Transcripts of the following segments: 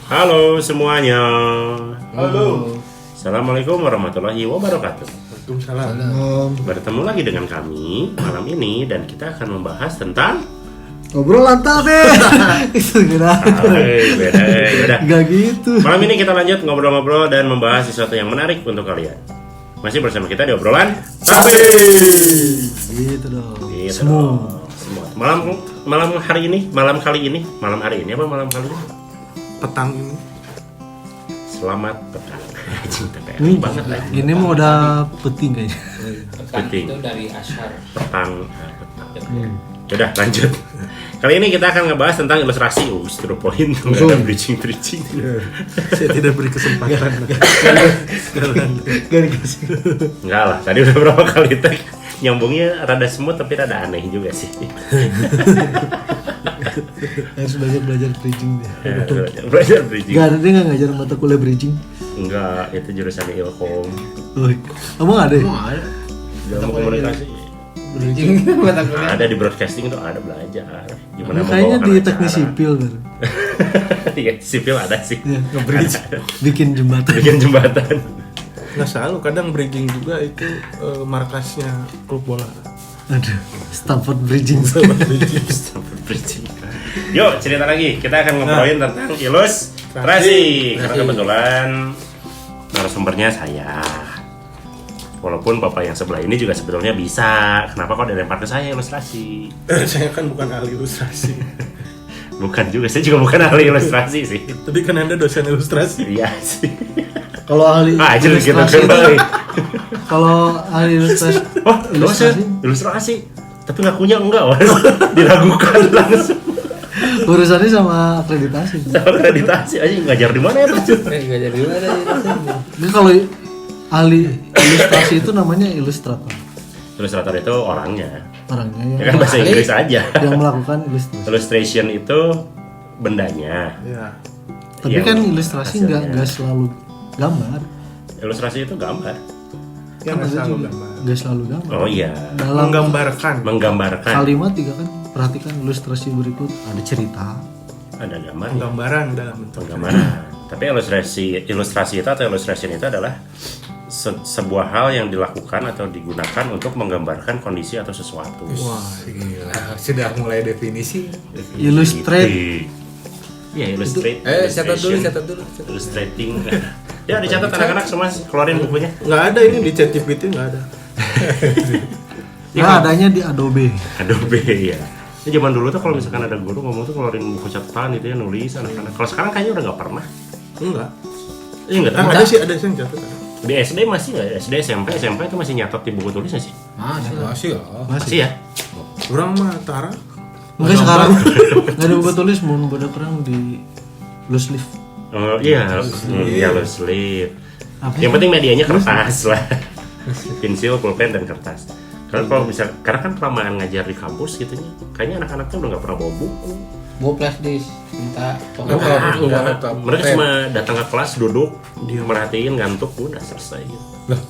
Halo semuanya. Halo. Assalamualaikum warahmatullahi wabarakatuh. Waalaikumsalam. Bertemu lagi dengan kami malam ini dan kita akan membahas tentang ngobrol lantai deh. Itu kira. beda. Gak gitu. Malam ini kita lanjut ngobrol-ngobrol dan membahas sesuatu yang menarik untuk kalian. Masih bersama kita di obrolan tapi Gitu dong. gitu Semua. dong. Semua. Malam kali ini apa malam kali ini? Petang ini. Selamat petang. Cinta Ini, banget lah. ini mau udah peting kayaknya. Petang Penting. itu dari asyar. Petang. Udah lanjut. Kali ini kita akan ngebahas tentang ilustrasi. To the point. Nggak ada bridging. Saya tidak beri kesempatan. Gak dikasih. Enggak lah. Tadi udah berapa kali tag nyambungnya rada smooth tapi rada aneh juga sih. Harus belajar bridging deh. Belajar bridging. Gak ada dia nggak ngajar mata kuliah bridging. Enggak, itu jurusan ilkom. Oh, emang ada? Ilmu komunikasi. Bridging mata kuliah. Ada di broadcasting itu ada belajar. Gimana Kayaknya membawakan di acara. teknik sipil kan. Iya, sipil ada sih. Ya, nge-bridge. Bikin jembatan. Bikin jembatan. Nggak selalu, kadang bridging juga itu markasnya klub bola. Aduh, Stanford Bridging. Stanford bridging. Yuk, cerita lagi. Kita akan ngobrolin tentang ilustrasi. Karena kebetulan narasumbernya saya. Walaupun bapak yang sebelah ini juga sebetulnya bisa. Kenapa kok dilempar ke saya ilustrasi? Saya kan bukan ahli ilustrasi. Bukan juga, saya juga bukan ahli ilustrasi sih. Tapi kan Anda dosen ilustrasi. Iya sih. Kalau ahli Aja gitu ilustrasi kembali. kalau ahli ilustrasi, Wah, dosen ilustrasi. Tapi ngakunya enggak, wah. Diragukan langsung. urusannya sama akreditasi. Sama akreditasi aja ngajar di mana ya, Pak? Enggak jadi mana ya. Ini kalau ahli ilustrasi itu namanya ilustrator. Ilustrator itu orangnya. Orangnya Ya yang, kan bahasa Inggris aja. yang melakukan ilustrasi. Illustration itu bendanya. Ya. Tapi Yang kan ilustrasi hasilnya. nggak selalu gambar. Ilustrasi itu gambar. Yang Kan nggak ada selalu juga gambar. nggak selalu gambar. Oh iya, Dalam Menggambarkan. menggambarkan. kalimat juga kan perhatikan ilustrasi berikut ada cerita. Ada gambar. Penggambaran dalam bentuk. Penggambaran. Tapi ilustrasi itu atau illustration itu adalah sebuah hal yang dilakukan atau digunakan untuk menggambarkan kondisi atau sesuatu. Wah, Gila, sudah mulai definisi. Illustrate. Iya, illustrate. Catat illustration, dulu. Illustrating. Ya, dicatat anak-anak semua keluarin bukunya. nggak ada ini di ChatGPT nggak ada. Nah, adanya di Adobe. Adobe ya. Ini zaman dulu tuh kalau misalkan ada guru ngomong tuh keluarin buku catatan itu ya nulis anak-anak. Kalau sekarang kayaknya udah nggak pernah. Enggak. Iya nggak tahu. Ada sih yang catat. Di SD masih nggak? SD SMP itu masih nyatat di buku tulis nggak sih? Masih lah. Masih ya. Kurang mah Tara. Enggak sekarang. Enggak ada buku tulis mau budak kurang di loose leaf. Oh iya, ya lo sleep. Apa Yang penting medianya kertas lah. Pensil, pulpen dan kertas. Karena kalau bisa, karena kan kelamaan ngajar di kampus gitu nya, kayaknya anak-anaknya udah nggak pernah bawa buku. Bawa flash disk, minta Mereka cuma datang ke kelas, duduk, dia merhatiin, ngantuk, udah selesai gitu. Lah.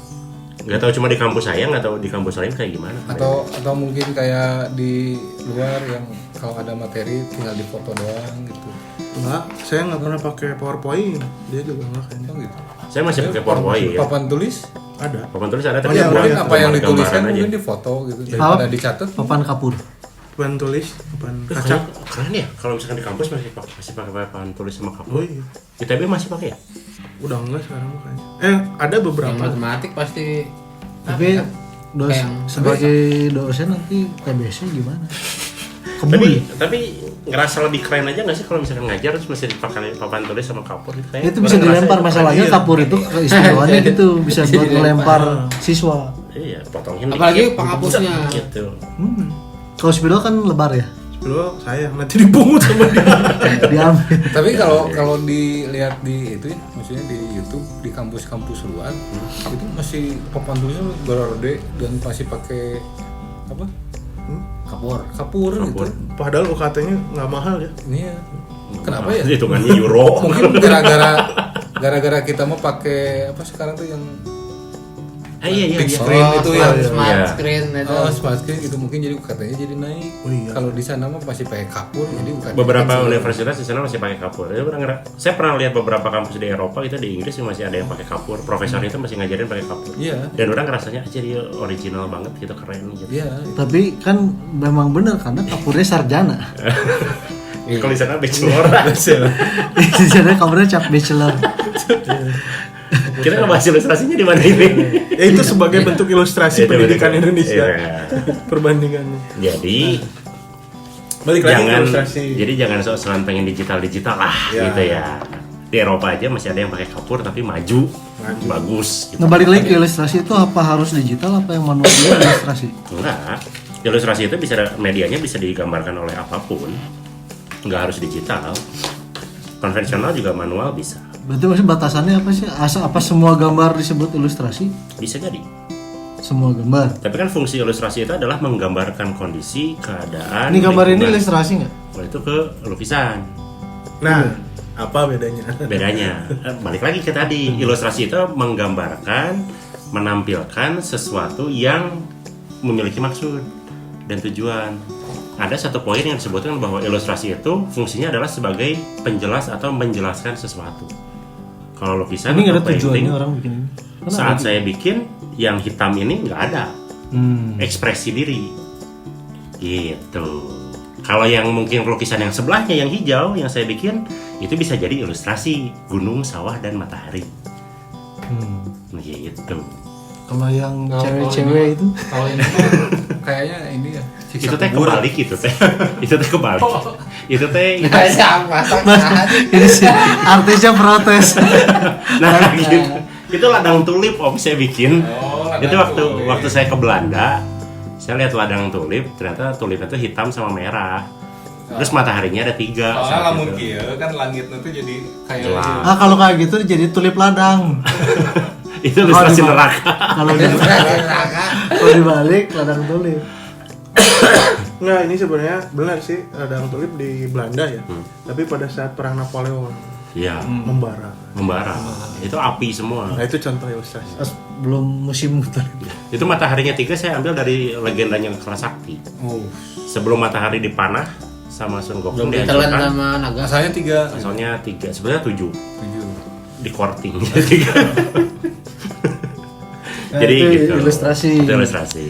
Nggak tahu cuma di kampus saya, nggak tahu di kampus lain kayak gimana. Atau mungkin kayak di luar yang kalau ada materi tinggal difoto doang gitu. Enggak, saya nggak pernah pakai PowerPoint. Dia juga enggak kayaknya. Oh gitu. Saya masih pakai PowerPoint. Papan tulis? Ada. Papan tulis ada, tapi iya, buat iya. Apa yang gambar-gambaran dituliskan aja. mungkin difoto gitu daripada dicatat. Papan kapur. Papan tulis, papan kaca. Kayaknya keren ya, kalau misalkan di kampus masih pakai papan tulis sama Oh kapur. iya. Di ITB masih pakai ya? Udah enggak sekarang kayaknya. Ada yang beberapa. matematik pasti. Tapi Kayak- sebagai dosen nanti TBC gimana? Tapi ngerasa lebih keren aja nggak sih kalau misalkan ngajar terus masih dipakai papan tulis sama kapur gitu? Kayaknya Itu bisa orang dilempar, ngerasa masalahnya iya. kapur itu keistimewaannya gitu bisa Bisa buat dilempar. melempar siswa. iya, potongin Apalagi dikit, penghapusnya. gitu. Kalau spidol kan lebar ya, Dulu sayang nanti dipungut sama dia. diambil. Tapi kalau dilihat di itu ya, maksudnya di YouTube di kampus-kampus luar itu masih papan tulisnya gede dan masih pakai apa? Kapur gitu. Padahal UKT-nya nggak mahal ya. Iya. Kenapa ya? Hitungannya euro. Mungkin gara-gara kita mau pakai apa sekarang tuh yang Iya. big screen itu ya. smart Iya. screen itu. Oh, smart screen itu mungkin jadi UKT-nya jadi naik. Oh, iya. Kalau di sana mah masih pakai kapur, jadi UKT. Beberapa universitas di sana masih pakai kapur. Saya pernah lihat beberapa kampus di Eropa itu di Inggris masih ada yang pakai kapur. Profesor itu masih ngajarin pakai kapur. Iya. Dan orang rasanya aja dia original banget gitu, keren gitu. Iya. Tapi kan memang benar karena kapurnya sarjana. Kalau di sana bachelor. Di sana kapurnya cap bachelor. Kita ngebahas ilustrasinya di mana ini? Ya itu sebagai bentuk ilustrasi Itu pendidikan betul. Indonesia. Iya. Perbandingannya. Jadi Balik lagi ke jangan ilustrasi. jadi jangan sok-sokan pengen digital lah Ya. gitu ya. Di Eropa aja masih ada yang pakai kapur tapi maju. Bagus gitu. Nah balik lagi ke ilustrasi itu apa harus digital apa yang manual dulu ilustrasi? Enggak. Ilustrasi itu medianya bisa digambarkan oleh apapun. Enggak harus digital. Konvensional juga manual bisa. Berarti maksud batasannya apa sih? Apa semua gambar disebut ilustrasi? Bisa jadi. Semua gambar. Tapi kan fungsi ilustrasi itu adalah menggambarkan kondisi, keadaan. Ini gambar ini lingkungan. ilustrasi nggak? Kalau itu ke lukisan. Nah, apa bedanya? Bedanya balik lagi ke tadi, ilustrasi itu menggambarkan, menampilkan sesuatu yang memiliki maksud dan tujuan. Ada satu poin yang disebutkan bahwa ilustrasi itu fungsinya adalah sebagai penjelas atau menjelaskan sesuatu. Kalau lukisan Ini nggak ada atau painting, tujuannya orang bikin ini. Kenapa? saat saya bikin yang hitam ini nggak ada ekspresi diri gitu. Kalau yang mungkin lukisan yang sebelahnya yang hijau yang saya bikin itu bisa jadi ilustrasi gunung, sawah dan matahari gitu. Kalau yang Kalau cewek-cewek ini- itu Kalau ini mah kayaknya ini ya. siksa Itu teh kubur. kebalik itu teh. Itu teh kebalik. Itu teh Siapa ini sih artisnya protes. nah gitu. Itu ladang tulip saya bikin. Oh, ladang Itu tulip. waktu saya ke Belanda, saya lihat ladang tulip, ternyata tulipnya itu hitam sama merah. Terus mataharinya ada 3. Soalnya lamun gitu. kieu kan langitnya tuh jadi kayak Jelas. Ah kalau kayak gitu jadi tulip ladang. Itu ilustrasi Kalau di- neraka. Kalau dibalik ladang tulip. Nah, ini sebenarnya benar sih ladang tulip di Belanda ya. Tapi pada saat perang Napoleon Iya, membara. membara. Itu api semua. Nah, itu contoh ilustrasi. Pas belum musim tulip. Itu mataharinya 3 saya ambil dari legendanya Kala Sakti. oh. Sebelum matahari dipanah sama Sun Gokong belum ditelan dihancurkan. sama naga. Asalnya 3. Asalnya 3, sebenarnya 7 7. di korting. Jadi Nah, itu gitu. ilustrasi. Itu ilustrasi.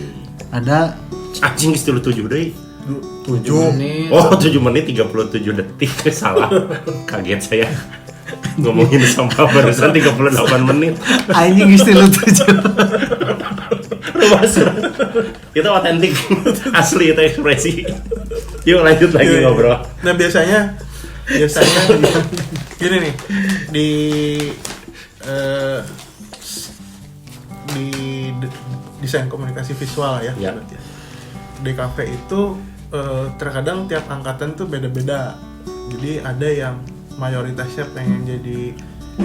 Ada Anjing istilah 7 deh. 7. Ini Oh, 7 menit 37 detik. Salah. Kaget saya. Ngomongin sampah barusan 38 menit. anjing istilah 7. Rumah surat. Itu otentik. Asli itu ekspresi. Yuk lanjut lagi Iya, iya. ngobrol. Nah, biasanya gini nih di eh, di desain komunikasi visual ya. Ya. berarti ya. DKV itu terkadang tiap angkatan tuh beda-beda. Jadi ada yang mayoritasnya pengen jadi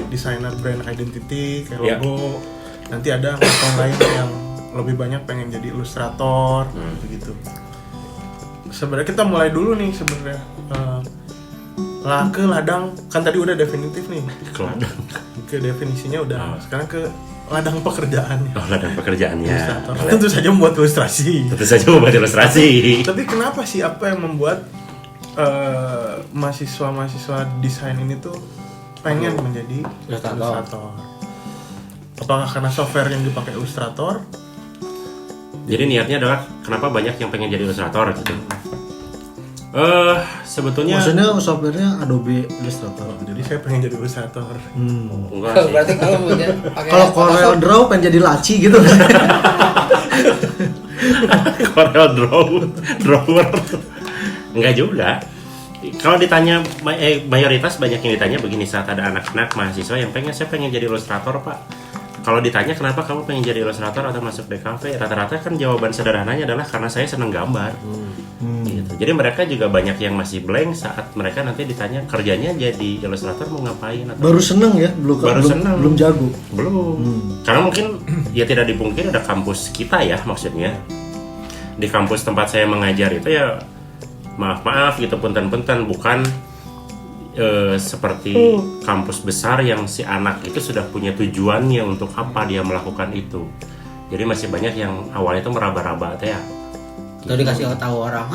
desainer brand identity kayak Ya. logo. Nanti ada angkatan lain yang lebih banyak pengen jadi ilustrator gitu. Sebenarnya kita mulai dulu nih sebenarnya ke ladang kan tadi udah definitif nih. Ke ladang. Ke definisinya udah. Sekarang ke ladang pekerjaannya. Oh, ladang pekerjaannya. Ilustrator. Tentu saja membuat ilustrasi. Tentu saja membuat ilustrasi. Tapi kenapa sih apa yang membuat mahasiswa-mahasiswa desain ini tuh pengen menjadi ilustrator? Apakah karena software yang dipakai ilustrator? Jadi niatnya adalah kenapa banyak yang pengen jadi ilustrator gitu. Sebetulnya Maksudnya softwarenya Adobe Illustrator. Jadi saya pengen jadi ilustrator. enggak sih. Berarti kalau mau pakai Kalau Corel Draw pengen jadi laci gitu. Corel Drawer. Enggak juga. Kalau ditanya mayoritas banyak yang ditanya begini saat ada anak-anak mahasiswa yang saya pengen jadi ilustrator, Pak. Kalau ditanya kenapa kamu pengen jadi ilustrator atau masuk DKV, rata-rata kan jawaban sederhananya adalah karena saya senang gambar. Gitu. Jadi mereka juga banyak yang masih blank saat mereka nanti ditanya kerjanya jadi ilustrator mau ngapain atau Baru seneng ya, belum Baru seneng. belum jago. belum. Karena mungkin ya tidak dipungkiri ada kampus kita ya maksudnya. Di kampus tempat saya mengajar itu ya maaf gitu punten-punten bukan seperti kampus besar yang si anak itu sudah punya tujuannya untuk apa dia melakukan itu. Jadi masih banyak yang awalnya itu meraba-raba teh ya. Atau dikasih tahu orang,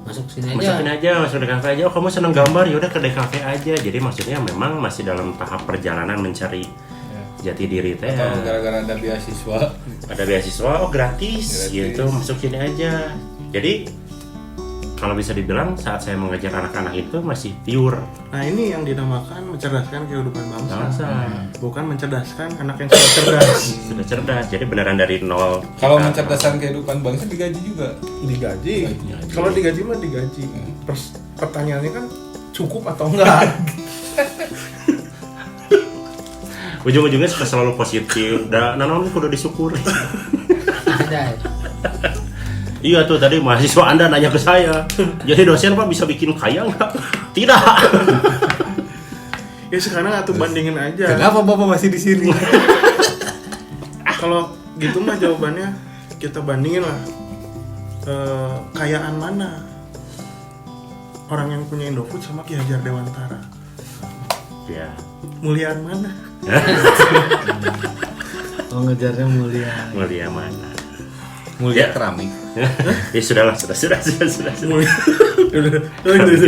masuk sini aja. Masukin aja, masuk DKV aja. Oh kamu seneng gambar, yaudah ke DKV aja. Jadi maksudnya memang masih dalam tahap perjalanan mencari jati diri teh. Atau gara-gara ada beasiswa. Ada beasiswa, oh gratis. Gitu, masuk sini aja. Jadi kalau bisa dibilang saat saya mengajar anak-anak itu masih pure. Nah ini yang dinamakan mencerdaskan kehidupan bangsa. Bukan mencerdaskan anak yang sudah cerdas. Sudah cerdas, jadi beneran dari nol. Kalau mencerdaskan kehidupan bangsa digaji juga. Digaji. Kalau digaji mah digaji. Pertanyaannya kan cukup atau enggak? Ujung-ujungnya suka selalu positif. Nanon kudu disyukuri. Ada. Iya tuh tadi mahasiswa Anda nanya ke saya. Jadi dosen Pak bisa bikin kaya nggak? Tidak. Ya sekarang atuh bandingin aja. Kenapa Bapak masih di sini? Kalau gitu mah jawabannya kita bandingin lah. Kayaan mana orang yang punya Indofood sama Ki Hajar Dewantara? Ya. Muliaan mana? Oh ngejarnya mulia. Mulia mana? Mulia Ya. keramik. Ya sudah.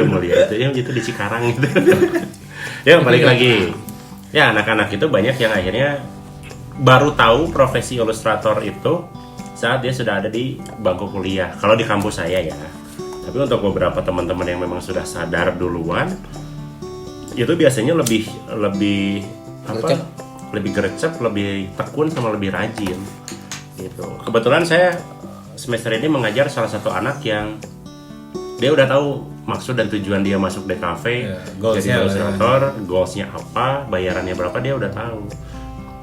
Mulia itu yang itu di Cikarang gitu. Ya balik lagi. Ya anak-anak itu banyak yang akhirnya baru tahu profesi ilustrator itu saat dia sudah ada di bangku kuliah. Kalau di kampus saya ya. Tapi untuk beberapa teman-teman yang memang sudah sadar duluan, itu biasanya lebih gercep, lebih tekun sama lebih rajin. Gitu. Kebetulan saya semester ini mengajar salah satu anak yang dia udah tahu maksud dan tujuan dia masuk DKV, jadi ilustrator, goalsnya apa, bayarannya berapa dia udah tahu.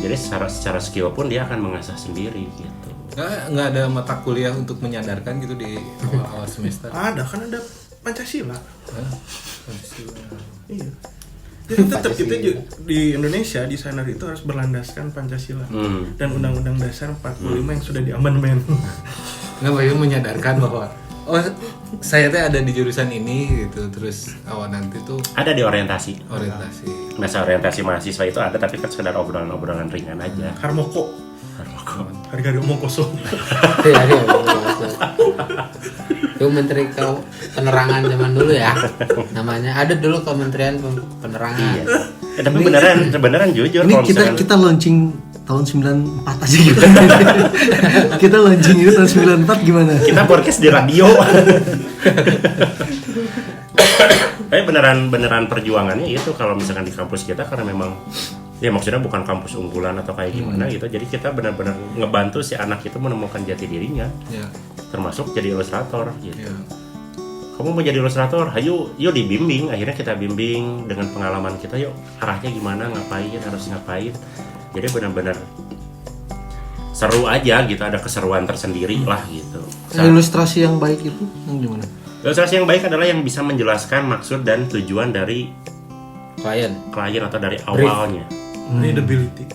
Jadi secara skill pun dia akan mengasah sendiri gitu. Nggak ada mata kuliah untuk menyadarkan gitu di awal semester. Ada kan ada Pancasila. Iya. Jadi tetap kita di Indonesia desainer itu harus berlandaskan Pancasila dan Undang-Undang Dasar 45 yang sudah diamandemen. Nggak boleh menyadarkan bahwa saya teh ada di jurusan ini gitu, terus nanti tuh Ada di orientasi. Masa orientasi mahasiswa itu ada, tapi kan sekedar obrolan-obrolan ringan aja. Harmoko. Hari-hari omong kosong. Iya. Itu Menteri Penerangan zaman dulu ya. Namanya ada dulu Kementerian Penerangan. Iya. Tapi beneran jujur Ini kalau misalkan kita launching tahun 94 aja gimana? Kita launching itu tahun 94 gimana? kita podcast di radio. Tapi beneran perjuangannya itu kalau misalkan di kampus kita, karena memang ya maksudnya bukan kampus unggulan atau kayak gimana gitu. Jadi kita benar-benar ngebantu si anak itu menemukan jati dirinya. Termasuk jadi ilustrator gitu. Kamu mau jadi ilustrator, ayo yuk dibimbing. Akhirnya kita bimbing dengan pengalaman kita, yuk arahnya gimana, harus ngapain. Jadi benar-benar seru aja gitu, ada keseruan tersendiri lah gitu. Ilustrasi yang baik itu yang gimana? Ilustrasi yang baik adalah yang bisa menjelaskan maksud dan tujuan dari klien atau dari awalnya. Readability.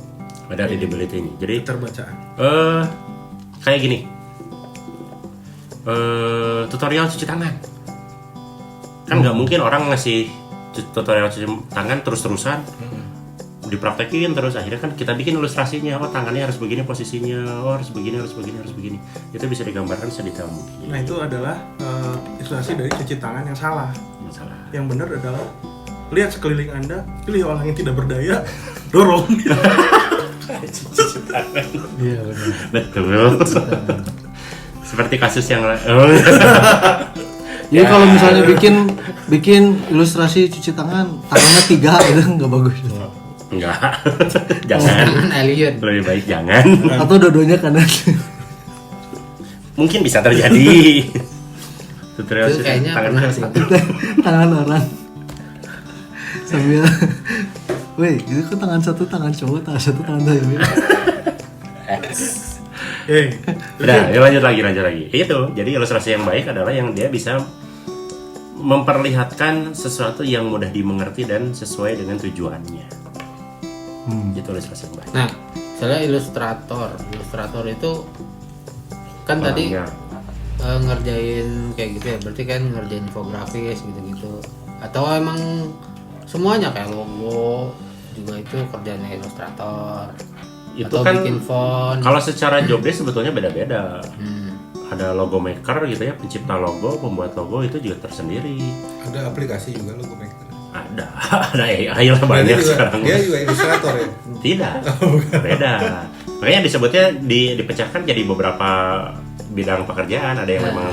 Ada readability-nya. Jadi Keterbacaan. kayak gini. Tutorial cuci tangan. Kan nggak mungkin orang ngasih tutorial cuci tangan terus-terusan. Dipraktekin terus, akhirnya kan kita bikin ilustrasinya. Oh tangannya harus begini posisinya, oh harus begini. Itu bisa digambarkan sedetail mungkin. Nah itu adalah ilustrasi dari cuci tangan yang salah. Yang benar adalah lihat sekeliling Anda, pilih orang yang tidak berdaya, dorong. Cuci tangan. Iya benar. Betul. Seperti kasus yang Jadi kalau misalnya bikin ilustrasi cuci tangannya 3 itu nggak bagus. enggak. Jangan. Tangan alien. Lebih baik jangan. Atau dua-duanya kanan. Mungkin bisa terjadi. Tutorial Itu kayaknya pernah sih. Tangan orang sambil, weh, itu kan tangan satu tangan cowok, tangan satu tangan cewek. Udah, lanjut lagi. Itu, jadi ilustrasi yang baik adalah yang dia bisa memperlihatkan sesuatu yang mudah dimengerti dan sesuai dengan tujuannya. Itu ilustrasi yang baik. Nah, misalnya ilustrator itu kan tadi ngerjain kayak gitu ya, berarti kan ngerjain infografis gitu-gitu. Atau emang semuanya kayak logo juga itu kerjanya ilustrator. itu atau kan bikin font. kalau secara job desk sebetulnya beda-beda. Ada logo maker gitu ya, pencipta logo, pembuat logo itu juga tersendiri. Ada aplikasi juga logo maker. Ada AI lah banyak Dia juga, sekarang. dia juga ilustrator ya. Tidak, beda. Makanya disebutnya dipecahkan jadi beberapa bidang pekerjaan. Ada yang memang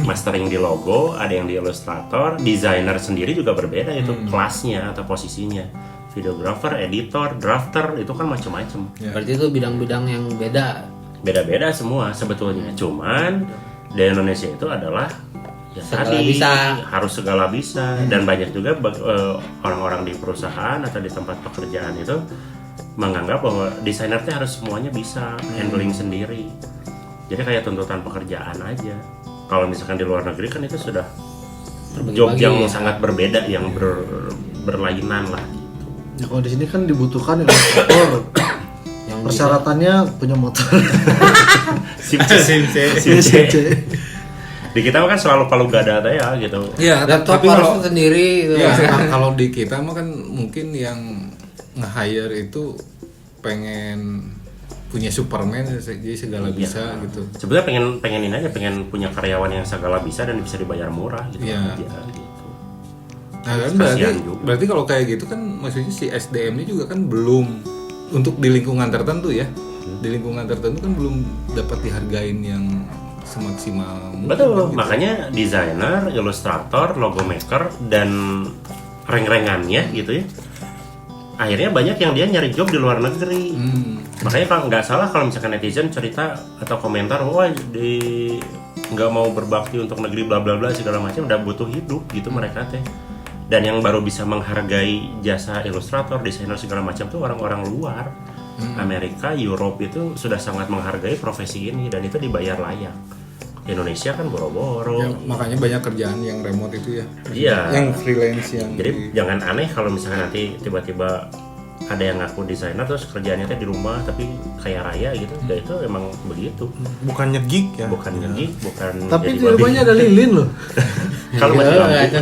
mastering di logo, ada yang di ilustrator, desainer sendiri juga berbeda itu kelasnya atau posisinya. Videographer, editor, drafter itu kan macam-macam. Ya. Berarti itu bidang-bidang yang beda. Beda-beda semua sebetulnya. Cuman di Indonesia itu adalah ya Segala tadi bisa. harus segala bisa dan banyak juga orang-orang di perusahaan atau di tempat pekerjaan itu menganggap bahwa desainer itu harus semuanya bisa handling sendiri. Jadi kayak tuntutan pekerjaan aja. Kalau misalkan di luar negeri kan itu sudah job Terbagi-bagi yang ya. sangat berbeda yang berlainan lah gitu. Ya kalau di sini kan dibutuhkan ilustrator. Yang Persyaratannya punya motor. Sim C. Di kita mah kan selalu palu gada ada ya gitu. Iya, laptop tapi kalau harus sendiri gitu. ya, kalau di kita mah kan mungkin yang nge-hire itu pengen punya Superman jadi segala bisa gitu. Sebenarnya pengen ini aja, pengen punya karyawan yang segala bisa dan bisa dibayar murah gitu Iya. aja gitu. Nah kan Kasihan juga. berarti kalau kayak gitu kan maksudnya si SDM-nya juga kan belum untuk di lingkungan tertentu ya. Di lingkungan tertentu kan belum dapat dihargain yang semaksimal mungkin. Betul, kan gitu. makanya desainer, ilustrator, logo maker dan reng-rengannya gitu ya. Akhirnya banyak yang dia nyari job di luar negeri. Makanya kalau nggak salah kalau misalkan netizen cerita atau komentar, wah nggak mau berbakti untuk negeri bla bla bla segala macam, udah butuh hidup gitu mereka teh. Dan yang baru bisa menghargai jasa ilustrator, desainer segala macam tuh orang-orang luar. Amerika, Europe itu sudah sangat menghargai profesi ini dan itu dibayar layak. Indonesia kan boro-boro. Ya, makanya banyak kerjaan yang remote itu ya. Iya. Yang freelance yang Jadi jangan aneh kalau misalkan nanti tiba-tiba ada yang ngaku desainer terus kerjaannya teh di rumah tapi kaya raya gitu. Ya itu emang begitu. Bukan nyegik ya. Bukan ngegig, bukan Tapi jadi di babi. rumahnya ada lilin loh. Kalau masih Iya, lampu. ada.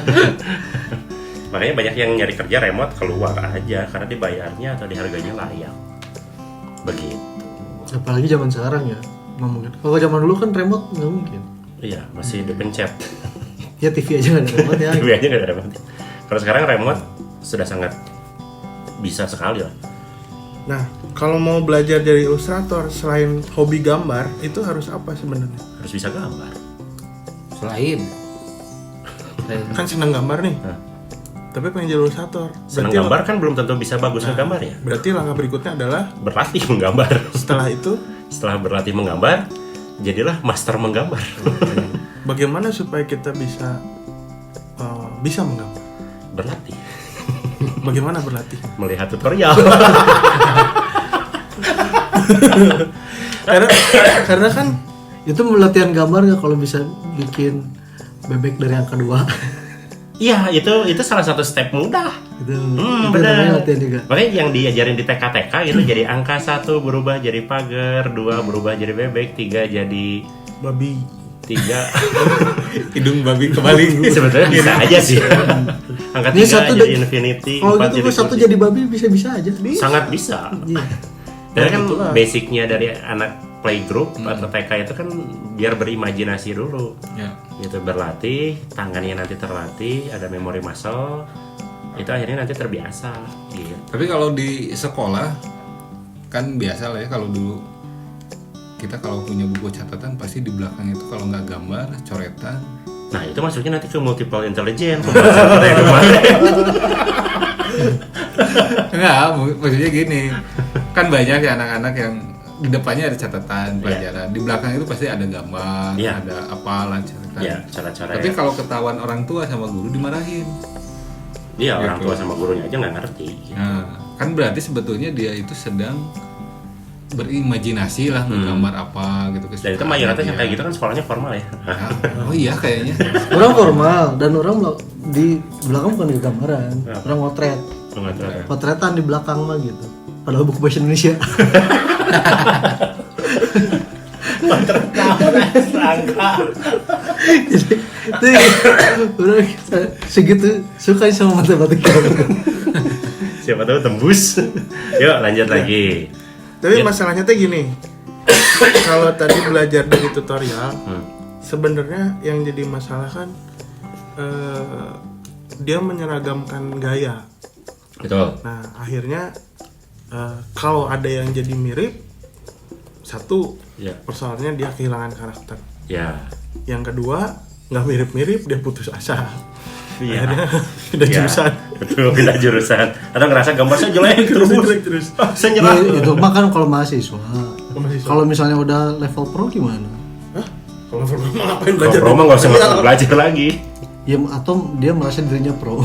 Makanya banyak yang nyari kerja remote keluar aja karena dibayarnya atau dihargainya layak. Begitu. Apalagi zaman sekarang ya. Nggak mungkin. Kalau zaman dulu kan remote nggak mungkin. Iya, masih dipencet. Ya TV aja nggak ada remote ya. TV aja nggak ada remote. Kalau sekarang remote sudah sangat bisa sekali lah. Nah, kalau mau belajar jadi ilustrator selain hobi gambar, itu harus apa sebenarnya? Harus bisa gambar. Selain Kan senang gambar nih. Hah. Tapi pengen jadi ilustrator. Senang gambar kan belum tentu bisa bagus ngegambar ya. Berarti langkah berikutnya adalah Berlatih menggambar. setelah itu Setelah berlatih menggambar, jadilah master menggambar. bagaimana supaya kita bisa menggambar? Berlatih, Bagaimana berlatih? melihat tutorial. Karena kan Itu latihan gambar nggak kalau bisa bikin bebek dari angka 2? Iya, itu salah satu step mudah. Itu Benar. namanya latihan juga. Makanya yang diajarin di TK-TK gitu, jadi angka 1 berubah jadi pagar, 2 berubah jadi bebek, 3 jadi babi 3. hidung babi kembali. Sebetulnya bisa aja sih. Angka Ini 3 satu jadi dan- infinity, Kalau 4 gitu jadi gua satu kursi. jadi babi bisa-bisa aja. Sangat bisa. Iya. Dan kan itulah. basicnya dari anak playgroup atau TK itu kan biar berimajinasi dulu. Ya. Gitu, berlatih, tangannya nanti terlatih, ada memori muscle, itu akhirnya nanti terbiasa gitu. Tapi kalau di sekolah kan biasa lah ya, kalau dulu kita kalau punya buku catatan pasti di belakang itu kalau nggak gambar coretan. Nah itu masuknya nanti ke multiple intelligence, pembahasan kita yang kemarin. Enggak, maksudnya gini, kan banyak ya anak-anak yang di depannya ada catatan pelajaran, di belakang itu pasti ada gambar, Iya. ada apalan catatan. Ya, cara-cara Tapi ya. kalau ketahuan orang tua sama guru dimarahin. Iya, orang gitu. tua sama gurunya aja nggak ngerti. Nah, kan berarti sebetulnya dia itu sedang berimajinasi lah menggambar apa gitu. Dan itu mayoritas yang kayak gitu kan sekolahnya formal ya. Oh iya kayaknya. Orang formal dan orang di belakang bukan di gambaran, orang motret, Pengatur. potretan di belakang mah gitu. Padahal buku bahasa Indonesia. Jadi orang segitu suka sama matematika. Siapa tahu tembus. Yuk lanjut lagi. Tapi Ya. masalahnya tuh gini. Kalau tadi belajar dari tutorial, sebenarnya yang jadi masalah kan dia menyeragamkan gaya. Betul. Nah, akhirnya kalau ada yang jadi mirip, satu Ya. persoalannya dia kehilangan karakter. Ya. Yang kedua, nggak mirip-mirip dia putus asa. Iya. Akhirnya pindah Ya. jurusan. Betul, pindah jurusan. Atau ngerasa gambar saya jelek terus. Terus. Saya Ya, nyerah. itu mah kan kalau mahasiswa. Mahasiswa. Kalau misalnya udah level pro gimana? Hah? Kalau pertama ngapain Kalau belajar? pro mah nggak usah Iya. belajar lagi. Ya atau dia merasa dirinya pro.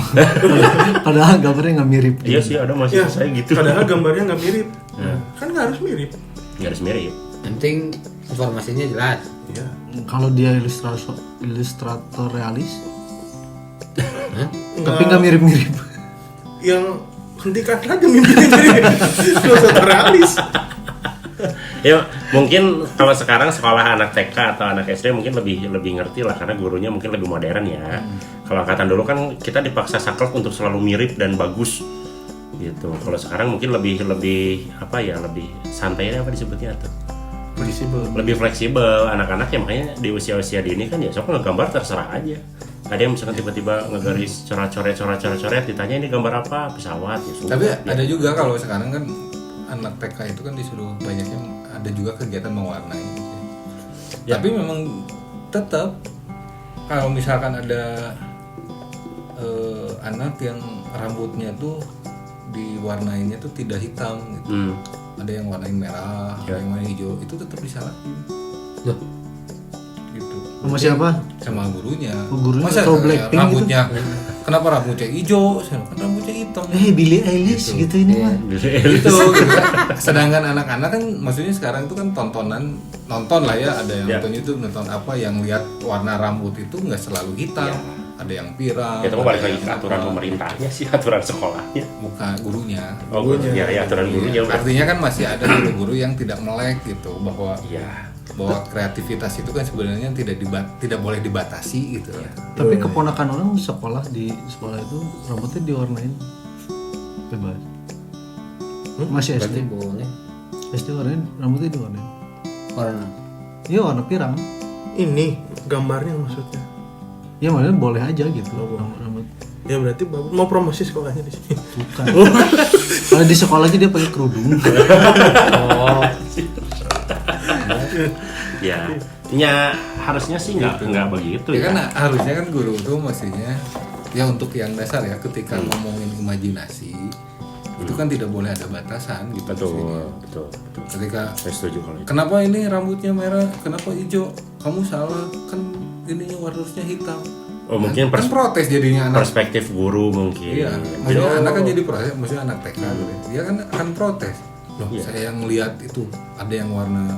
Padahal gambarnya nggak mirip. Iya sih, ada masih Ya, saya gitu. padahal gambarnya nggak mirip. Ya. Kan nggak harus mirip. Nggak harus mirip. Penting informasinya jelas. Iya. Kalau dia ilustrator realis, Hah? tapi nggak mirip-mirip. Yang hentikan aja mimpinya jadi nggak usah realis. Ya mungkin kalau sekarang sekolah anak TK atau anak SD mungkin lebih ngerti lah karena gurunya mungkin lebih modern ya. Kalau angkatan dulu kan kita dipaksa saklek untuk selalu mirip dan bagus gitu. Kalau sekarang mungkin lebih apa ya, lebih santai apa disebutnya tuh. Fleksibel. Lebih fleksibel anak-anak ya, makanya di usia-usia dini kan ya sok ngegambar terserah aja. Ada yang misalkan tiba-tiba ngegaris coret-coret ditanya ini gambar apa, pesawat ya sudah. Tapi ada juga kalau sekarang kan anak TK itu kan disuruh banyaknya ada juga kegiatan mewarnai gitu. Ya. Tapi memang tetap kalau misalkan ada anak yang rambutnya tuh diwarnainya tuh tidak hitam gitu. Ada yang warnain merah, ada yang warnain hijau, itu tetap disalahin. Loh, Gitu. Sama siapa? Sama gurunya. Oh, gurunya Masa atau Blackpink rambutnya kenapa rambutnya hijau? Kan rambutnya hitam. Billie Eilish gitu ini mah. Gitu. Sedangkan anak-anak kan maksudnya sekarang itu kan nonton lah ya, ada yang Ya. nonton YouTube, nonton apa yang lihat warna rambut itu nggak selalu hitam. Ada yang pirang. Itu mau balik ada lagi yang ke aturan apa. pemerintahnya sih, aturan sekolahnya. Bukan gurunya. Oh, gurunya ya, aturan gurunya udah. Artinya kan masih ada guru-guru yang tidak melek gitu bahwa Iya. kreativitas itu kan sebenarnya tidak boleh dibatasi gitu. Tapi keponakan orang sekolah di sekolah itu rambutnya diwarnain bebas. Masih berarti SD. boleh. SD warnain rambutnya diwarnain. Warna. Iya warna pirang. Ini gambarnya maksudnya. Ya makanya boleh aja gitu rambut. Ya berarti bagus. Mau promosi sekolahnya di sini. Bukan. Kalau di sekolahnya dia pakai kerudung. Oh, Ya harusnya sih nggak begitu Ya ya. kan harusnya kan guru itu mestinya ya untuk yang dasar ya ketika ngomongin imajinasi itu kan tidak boleh ada batasan gitu mestinya. Betul. Ketika Saya setuju kalau itu. kenapa ini rambutnya merah, kenapa hijau? Kamu salah, kan ininya harusnya hitam. Oh mungkin Kan protes jadinya anak. perspektif guru mungkin. Iya, maksudnya anak kan jadi protes, maksudnya anak TK gitu ya. Dia kan akan protes. Loh, Iya. saya yang lihat itu ada yang warna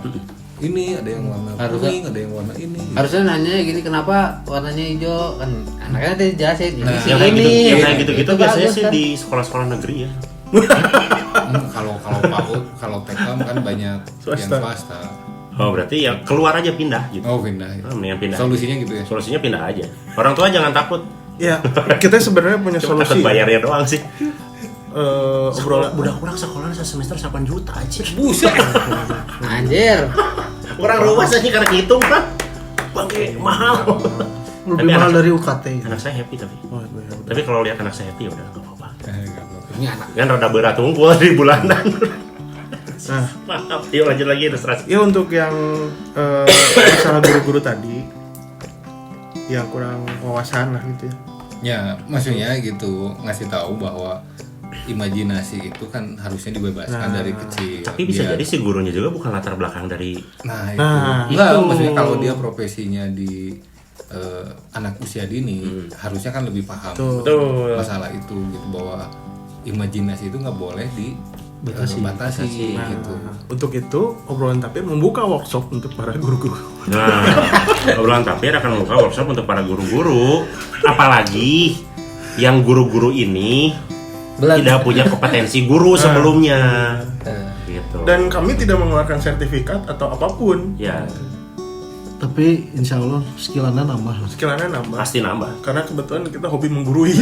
ini, ada yang warna Harusnya- kuning, ada yang warna ini. harusnya nanya gini kenapa warnanya hijau kan anaknya tadi jelasin ini Nah, sih Yang kayak gitu, ini. yang kayak gitu-gitu Itu biasanya bagus sih kan? di sekolah-sekolah negeri ya. Kalau PAUD, kalau TK kan banyak Swasta. yang swasta. Oh berarti ya keluar aja pindah gitu. Oh, pindah. Ya. Mendingan pindah. Solusinya gitu ya. Solusinya pindah aja. Orang tua jangan takut. Ya, kita sebenarnya punya Cuma solusi. takut bayarnya doang sih. Obrolan Budak-budak sekolah semester 8 juta aja. Buset. Anjir. Orang luas aja karena hitung kan. Pakai mahal. Lebih Tapi mahal anak- dari UKT. Anak saya happy tapi. Oh, iya, udah. Tapi kalau lihat anak saya happy udah nggak apa-apa. Ini anak. Kan rada berat tumpul di bulanan. Nah, Maaf. Yuk lanjut lagi ilustrasi. ya untuk yang masalah guru-guru tadi yang kurang wawasan lah gitu ya. Ya, maksudnya gitu ngasih tahu bahwa imajinasi itu kan harusnya dibebaskan dari kecil. Tapi bisa Biar- jadi si gurunya juga bukan latar belakang dari. Nah, itu. Nah, Enggak, itu. maksudnya kalau dia profesinya di anak usia dini, harusnya kan lebih paham Betul. masalah itu gitu bahwa imajinasi itu nggak boleh Batasi. batasi gitu. Nah, untuk itu obrolan tapir membuka workshop untuk para guru-guru. Nah, obrolan tapir akan membuka workshop untuk para guru-guru. Apalagi yang guru-guru ini tidak punya kompetensi guru sebelumnya. Gitu. Dan kami tidak mengeluarkan sertifikat atau apapun. Ya Tapi insya Allah skillannya nambah. Skillannya nambah. pasti nambah. Karena kebetulan kita hobi menggurui.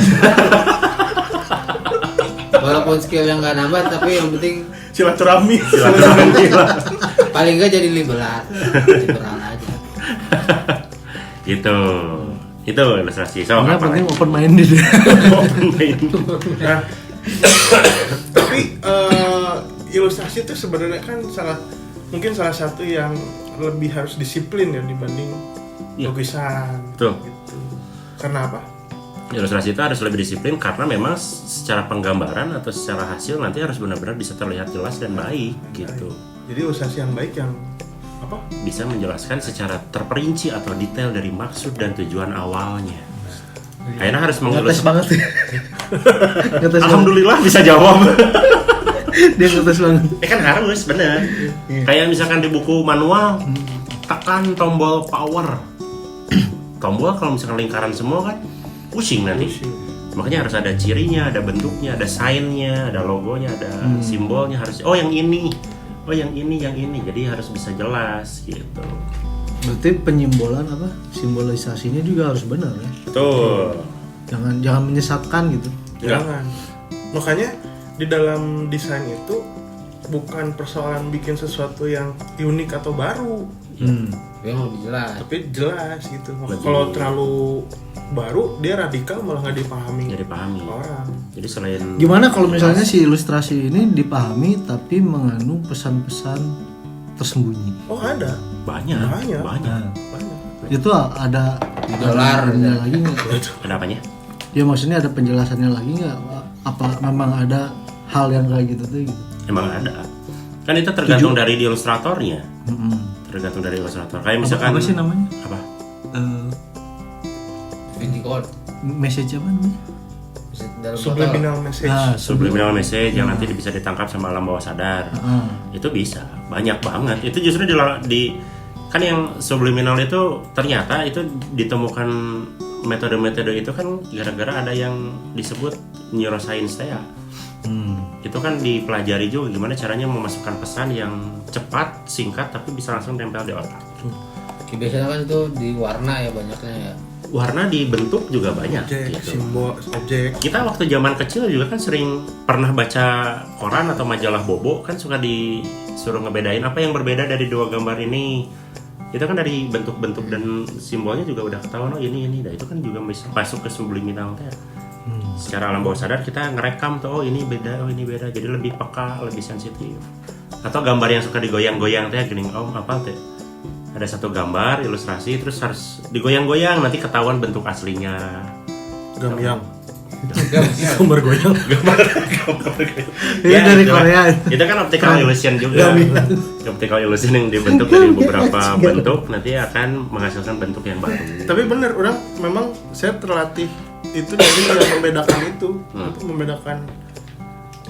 Walaupun skill yang nggak nambah, tapi yang penting Silaturahmi. paling nggak jadi liberal aja. Gitu. Itu ilustrasi. So, Yang apa penting lagi? open minded. Nah, tapi ilustrasi itu sebenarnya kan mungkin salah satu yang lebih harus disiplin ya dibanding Iya. lukisan. Betul. Gitu. Karena apa? Ilustrasi itu harus lebih disiplin karena memang secara penggambaran atau secara hasil nanti harus benar-benar bisa terlihat jelas dan baik gitu. Jadi ilustrasi yang baik yang apa? Bisa menjelaskan secara terperinci atau detail dari maksud dan tujuan awalnya. Akhirnya harus Ngetes mengilustrasi. banget ya. Ngetes banget. Alhamdulillah bisa jawab. Dia ngetes banget. Kan harus bener. Kayak misalkan di buku manual tekan tombol power. Tombol kalau misalkan lingkaran semua kan pusing nanti. Makanya harus ada cirinya, ada bentuknya, ada sign-nya, ada logonya, ada simbolnya harus. Oh yang ini. Oh yang ini. Jadi harus bisa jelas gitu. Berarti penyimbolan apa? Simbolisasinya juga harus benar ya. Betul. Jangan menyesatkan gitu. Jangan. Makanya di dalam desain itu bukan persoalan bikin sesuatu yang unik atau baru, Yang lebih jelas. tapi jelas gitu. Lebih- Kalau terlalu baru dia radikal malah nggak dipahami Jadi pahami. orang. Jadi selain Gimana kalau misalnya si ilustrasi ini dipahami tapi mengandung pesan-pesan tersembunyi? Oh ada, banyak. banyak. Itu ada Dolar. ada lagi nggak? Ada apanya? Ya maksudnya ada penjelasannya lagi nggak? Apa memang ada hal yang kayak gitu tuh? Gitu? Emang ada. Kan itu tergantung dari di ilustratornya. Tergantung dari ilustrator. Kayak misalkan Apa sih namanya? Apa? Vinci Code. Message apa namanya? Dalam Subliminal message. Nah, Subliminal message yang nanti bisa ditangkap sama alam bawah sadar. Itu bisa, banyak banget. Itu justru kan yang subliminal itu ternyata itu ditemukan metode-metode itu kan gara-gara ada yang disebut neuroscience ya. Itu kan dipelajari juga gimana caranya memasukkan pesan yang cepat, singkat tapi bisa langsung tempel di otak. Biasanya kan itu di warna ya banyaknya ya. Warna dibentuk juga banyak Objek, gitu. simbol, objek. Kita waktu zaman kecil juga kan sering pernah baca koran atau majalah Bobo kan suka disuruh ngebedain apa yang berbeda dari dua gambar ini. Itu kan dari bentuk-bentuk dan simbolnya juga udah ketahuan oh ini. Nah itu kan juga bisa masuk ke subliminal ya. Secara alam bawah sadar kita ngerekam tuh oh ini beda, jadi lebih peka, lebih sensitif. Atau gambar yang suka digoyang-goyang teh gini oh apa teh? Ada satu gambar ilustrasi terus harus digoyang-goyang nanti ketahuan bentuk aslinya. Gamyang. Gambar goyang. Iya, dari itu Korea. Itu kan optical illusion juga. Optical illusion yang dibentuk dari beberapa bentuk nanti akan menghasilkan bentuk yang baru. Tapi bener, orang memang saya terlatih itu dari yang membedakan itu, membedakan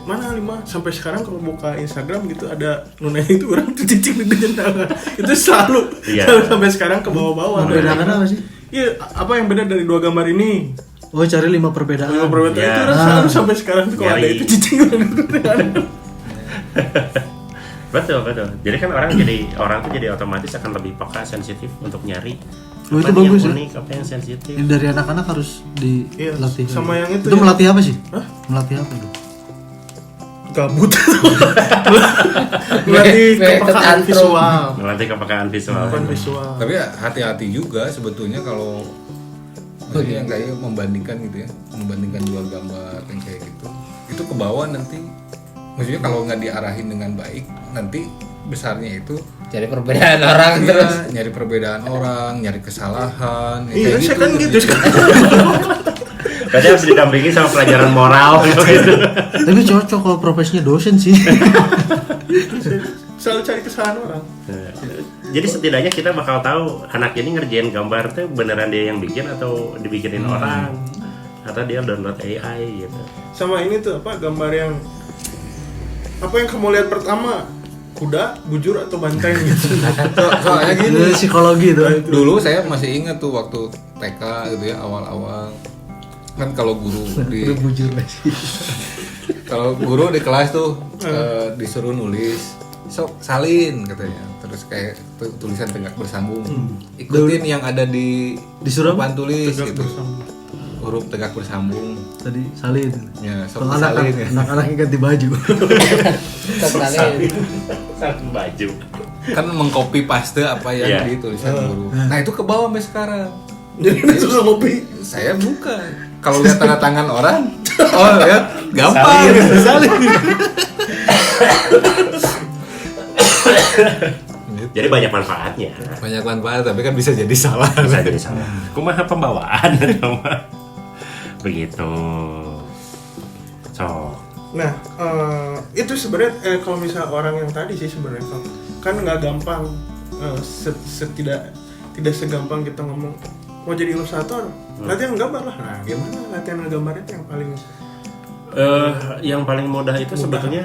mana 5 sampai sekarang kalau buka Instagram gitu ada nuna itu orang tuh cicing di jendela itu selalu sampai sekarang ke bawah-bawah. Membedakan apa sih? Iya, apa yang beda dari dua gambar ini? Oh, cari 5 perbedaan. Itu orang selalu sampai sekarang tuh kalau ada Nyari. itu cicing orang tuh. Betul. Jadi kan orang tuh jadi otomatis akan lebih peka, sensitif untuk nyari. Oh, itu apa yang bagus ya. unik, apa yang sensitif. Ini dari anak-anak harus dilatih. Iya, sama yang itu Itu ya. melatih apa sih? Hah? Melatih apa itu? Gabut. Melatih kepekaan visual. Melatih kepekaan visual. Kepekaan visual. Tapi ya hati-hati juga sebetulnya kalau maksudnya yang kayak membandingkan gitu ya, membandingkan dua gambar yang kayak gitu, itu ke bawah nanti. Maksudnya kalau nggak diarahin dengan baik, nanti besarnya itu Cari perbedaan orang iya, terus. nyari perbedaan orang, nyari kesalahan. Iya, kayak saya kan gitu sekarang. Berarti harus didampingi sama pelajaran moral gitu. Tapi cocok kalau profesinya dosen sih. Selalu cari kesalahan orang. Jadi setidaknya kita bakal tahu anak ini ngerjain gambar tuh beneran dia yang bikin atau dibikinin orang atau dia download AI gitu. Sama ini tuh apa gambar yang apa yang kamu lihat pertama? Kuda, bujur atau banteng gitu. Soalnya gini, Itu psikologi itu. dulu saya masih ingat tuh waktu TK gitu ya, awal-awal kan kalau guru di Udah bujur sih. kalau guru di kelas tuh disuruh nulis sok salin katanya, terus kayak tulisan tegak bersambung, ikutin yang ada di Disuruh apa? papan tulis Tegak gitu. bersambung. huruf tegak bersambung. Tadi salin. Ya, sok Kalau disalin ya. anak-anaknya ganti baju. Tersalin. Satu baju. Kan mengcopy paste apa yang Iya. ditulisan guru. Nah, itu ke bawah sampai sekarang. Jadi suka ngopi. Saya bukan. Kalau lihat tanda tangan orang, oh lihat gampang. Salin. Jadi banyak manfaatnya. Banyak manfaat, tapi kan bisa jadi salah. Bisa jadi salah. Kumaha pembawaan atau mah. Begitu. So, Nah, itu sebenarnya kalau misal orang yang tadi sih sebenarnya kan nggak gampang, tidak segampang kita ngomong mau jadi ilustrator, latihan gambar lah. Nah, gimana latihan gambarnya yang paling yang paling mudah itu Mudah. sebetulnya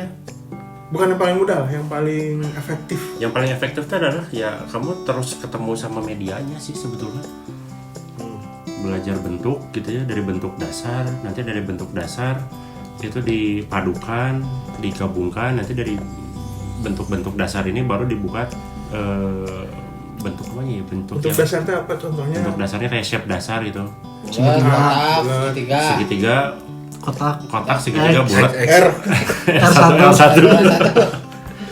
bukan yang paling mudah lah, yang paling efektif. yang paling efektif itu adalah ya kamu terus ketemu sama medianya sih sebetulnya. Belajar bentuk gitu ya, dari bentuk dasar, nanti dari bentuk dasar itu dipadukan, digabungkan, nanti dari bentuk-bentuk dasar ini baru dibuat bentuk apa ya, bentuk Untuk yang dasarnya apa contohnya? bentuk dasarnya kayak shape dasar gitu, Kotak, segitiga. segitiga, Kotak segitiga bulat, R. L1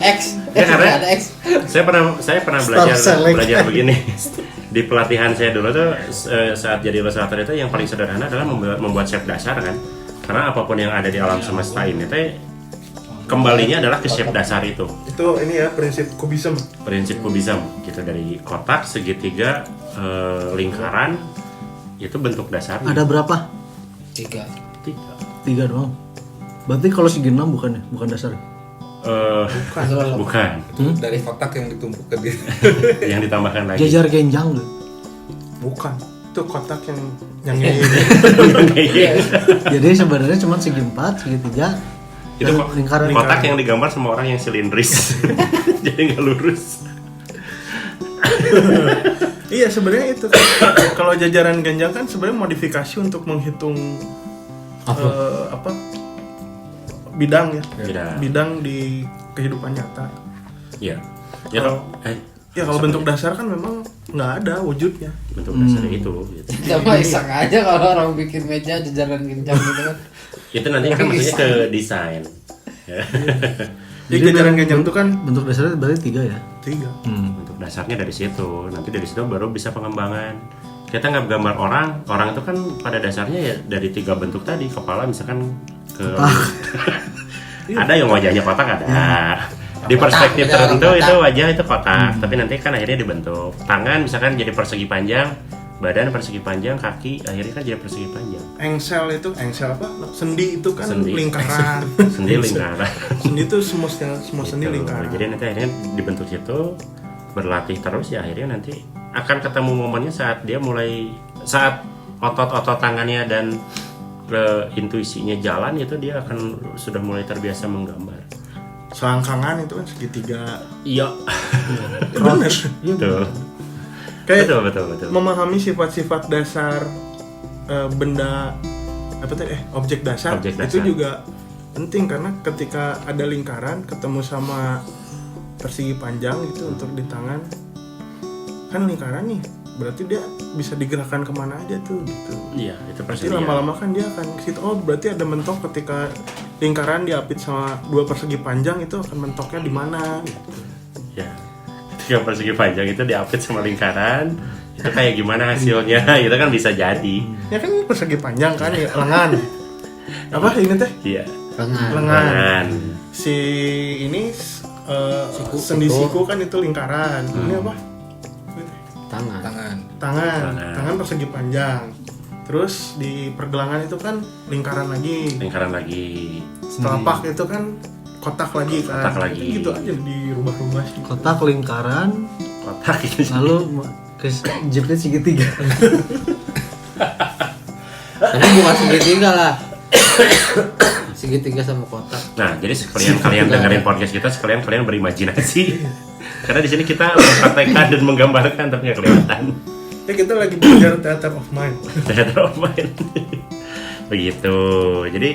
X. Ya, karena- Ada X. saya pernah Star Select. belajar begini di pelatihan saya dulu tuh saat jadi ilustrator itu yang paling sederhana adalah membuat shape dasar kan, karena apapun yang ada di alam semesta ini teh kembalinya adalah ke shape dasar itu, Itu ini ya prinsip kubisme. prinsip kubisme gitu, dari kotak, segitiga, lingkaran, itu bentuk dasarnya. Ada berapa? 3. 3 doang. Berarti kalau segi 6 bukan ya? Bukan dasar. Bukan Dari kotak yang ditumpuk ke dia. yang ditambahkan lagi. Jajar genjang nggak? Bukan. Itu kotak yang ini. Jadi sebenarnya cuma segi 4, segitiga, Itu dan kok lingkaran. kotak yang digambar sama orang yang silindris, jadi nggak lurus. Iya sebenarnya itu kalau jajaran ganjang kan sebenarnya modifikasi untuk menghitung apa bidang ya, bidang di kehidupan nyata. Iya. Ya kalau bentuk dasar kan memang nggak ada wujudnya. bentuk dasarnya itu. Gitu. Coba iseng aja kalau orang bikin meja jajaran kencang gitu kan. Itu nanti kan maksudnya ke desain. Jadi jajaran ganjang itu kan Bentuk dasarnya berarti 3 ya? 3. Bentuk dasarnya dari situ. Nanti dari situ baru bisa pengembangan. Kita nggak gambar orang itu kan pada dasarnya ya dari 3 bentuk tadi. Kepala misalkan ke ada yang wajahnya kotak ada. Di perspektif Kotak, tertentu kotak. itu wajah itu kotak, tapi nanti kan akhirnya dibentuk. Tangan misalkan jadi persegi panjang, badan persegi panjang, kaki akhirnya kan jadi persegi panjang. Engsel apa? Sendi itu kan Sendi. lingkaran. Sendi lingkaran. Sendi itu semua sendi Gitu. lingkaran. Jadi nanti akhirnya dibentuk situ, berlatih terus ya akhirnya nanti akan ketemu momennya saat otot-otot tangannya dan intuisinya jalan, itu dia akan sudah mulai terbiasa menggambar. Selangkangan itu kan segitiga. Iya. Bener. Betul. Kayak Betul. memahami sifat-sifat dasar benda objek dasar Objek itu dasar. juga penting karena ketika ada lingkaran ketemu sama persegi panjang gitu untuk di tangan, kan lingkaran nih berarti dia bisa digerakkan kemana aja tuh gitu. Iya, itu Berarti persegi. lama-lama kan dia akan ke situ. Oh berarti ada mentok ketika lingkaran diapit sama 2 persegi panjang, itu akan mentoknya di mana gitu. Ya. Ketika persegi panjang itu diapit sama lingkaran, itu kayak gimana hasilnya? Itu kan bisa jadi. Ya kan persegi panjang kan ya, lengan. Apa ini teh? Iya. Lengan. Lengan. Si ini sendi siku. siku kan itu lingkaran. Ini apa? Tangan. Tangan persegi panjang. Terus di pergelangan itu kan lingkaran lagi. Telapak itu kan kotak lagi kan. Kotak lagi. Itu gitu aja dirubah-rubah sih. Kotak, lingkaran, Kotak itu. lalu jepit segitiga. Tapi bukan segitiga lah. Segitiga sama kotak. Nah, jadi sekalian kalian dengerin podcast kita, sekalian kalian berimajinasi. Karena di sini kita mempraktekkan dan menggambarkan tapi nggak kelihatan. Ya kita lagi belajar theater of mind. Theater of mind. Begitu. Jadi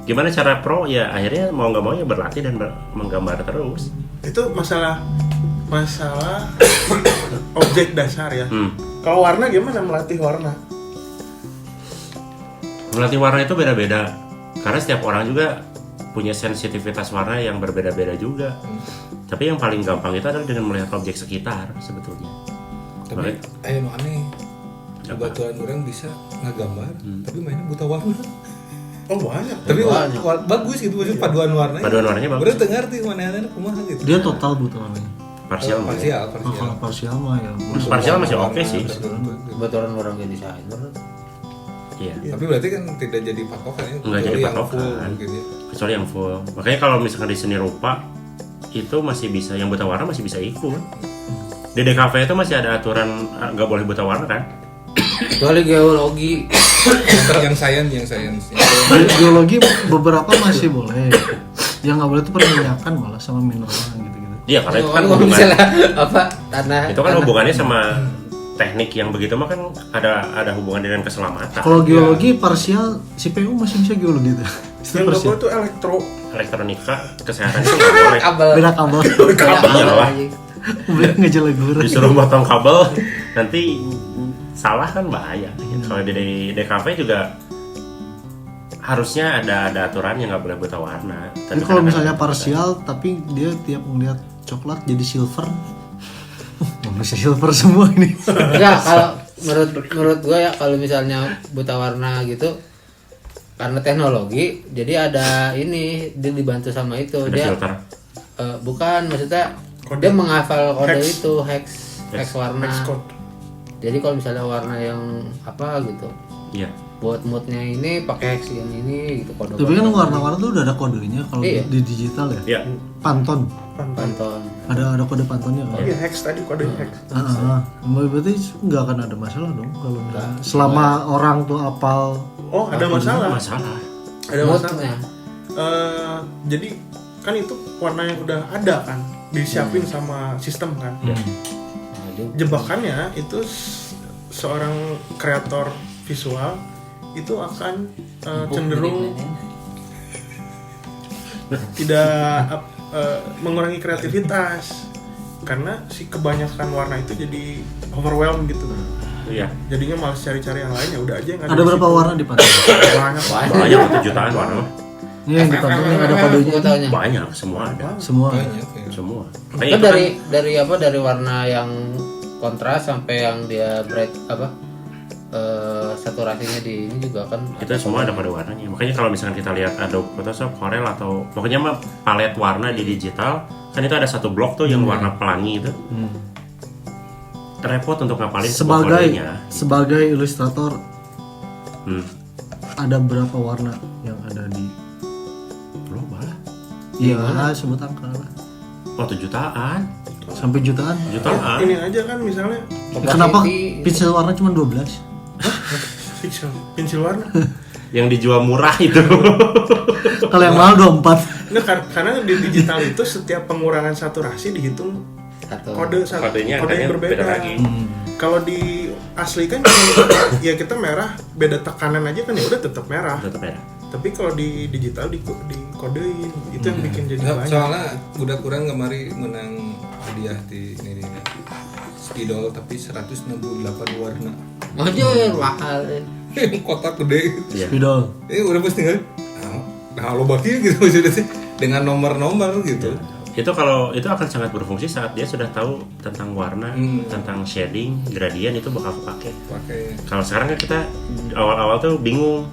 gimana cara pro ya akhirnya mau nggak mau ya berlatih dan menggambar terus. Itu masalah objek dasar ya. Hmm. Kalau warna gimana melatih warna? Melatih warna itu beda-beda karena setiap orang juga punya sensitivitas warna yang berbeda-beda juga. Tapi yang paling gampang itu adalah dengan melihat objek sekitar sebetulnya. Tapi aya nu aneh. Baturan orang bisa ngegambar, tapi mainnya buta warna. Oh banyak. Tapi bagus gitu maksudnya paduan warnanya. Paduan warnanya bagus. Udah dengar tuh mana-mana kumaha gitu. Dia total buta warnanya. Parsial. Oh, kalau parsial mah ya. Parsial masih oke sih. Kebetulan orang jadi desainer. Iya. Tapi berarti kan tidak jadi patokan ya. Enggak jadi yang patokan. full mungkin ya. Kecuali yang full. Makanya kalau misalkan di seni rupa itu masih bisa, yang buta warna masih bisa ikut. Di DKV itu masih ada aturan nggak boleh buta warna kan? Kecuali geologi. yang sains. Geologi beberapa masih boleh. Yang nggak boleh itu perminyakan malah sama mineral gitu-gitu. Iya, karena itu kan Kalau hubungan. misalnya apa tanah. Itu kan tanah. hubungannya sama teknik yang begitu mah kan ada hubungan dengan keselamatan. Kalau geologi parsial si PU masih bisa geologi itu. Itu Yang nggak parsial. boleh tuh elektro. Elektronika, kesehatan itu nggak boleh. Kabel. Beda kabel. Kabel lah. Udah ngejelegur. Disuruh potong kabel, nanti salah kan bahaya. Kalau di DKV juga harusnya ada aturan yang nggak boleh buta warna. Tapi kalau misalnya parsial tapi dia tiap ngeliat coklat jadi silver. Masih silver semua ini. Enggak, kalau menurut gua ya kalau misalnya buta warna gitu karena teknologi jadi ada ini dia dibantu sama itu ada dia filter. bukan maksudnya Kode. dia menghafal kode Hex. itu hex warna. Xcode. Jadi kalau misalnya warna yang apa gitu Iya. buat moodnya ini pakai hex yang ini gitu kode. Tapi kan warna-warna tuh udah ada kodenya kalau Iya. di digital ya. Iya. Pantone. Pantone. Ada kode pantonnya kan. Iya hex tadi kode hex. Berarti nggak akan ada masalah dong kalau misalnya selama orang tuh apal. Oh ada masalah. Masalah. Ada masalah. Moodnya. Jadi kan itu warna yang udah ada kan disiapin sama sistem kan. Iya. Nah, dia- Jebakannya itu seorang kreator visual itu akan cenderung tidak mengurangi kreativitas karena si kebanyakan warna itu jadi overwhelm gitu. Iya. Jadinya malas cari-cari yang lain, ya udah aja yang Ada berapa di situ. warna di Pantone? Banyak. Banyak 1 jutaan warna. Ini yang di Pantone yang ada kodenya. Gua taunya. Banyak, semua ada. Semua. Banyak ya. Semua. Kan dari apa dari warna yang kontras sampai yang dia bright apa saturasinya di ini juga kan Kita semua ada pada warnanya. Makanya kalau misalkan kita lihat Adobe Photoshop, Corel atau pokoknya mah palet warna di digital, kan itu ada satu blok tuh yang warna pelangi itu. Repot untuk ngapalin semua kodenya. Sebagai ilustrator Hmm. ada berapa warna yang ada di Belum lah. iya sebut angka lah. Oh, 7 jutaan. Sampai jutaan. Jutaan. Ini aja kan misalnya Kenapa Opacity, pinsel warna cuma 12? pensil warna. Yang dijual murah itu. Kalau yang mahal 24. Nggak, karena di digital itu setiap pengurangan saturasi dihitung satu. kode Kodenya kode yang angkanya berbeda. beda lagi. Kalau di asli kan ya kita merah, beda tekanan aja kan ya udah tetap merah. Tetap ya. Tapi kalau di digital dikodein, itu yang bikin jadi banyak. Soalnya udah kurang kemari menang hadiah di ini Spidol tapi 168 warna. Anjir, mahal. Kotak gede. Iya. Spidol. Udah pasti nggak? Nah, lo bakal gitu maksudnya sih dengan nomor-nomor gitu. Itu kalau itu akan sangat berfungsi saat dia sudah tahu tentang warna, tentang shading, gradient itu bakal kepake. Pakai Kalau sekarang kan kita awal-awal tuh bingung.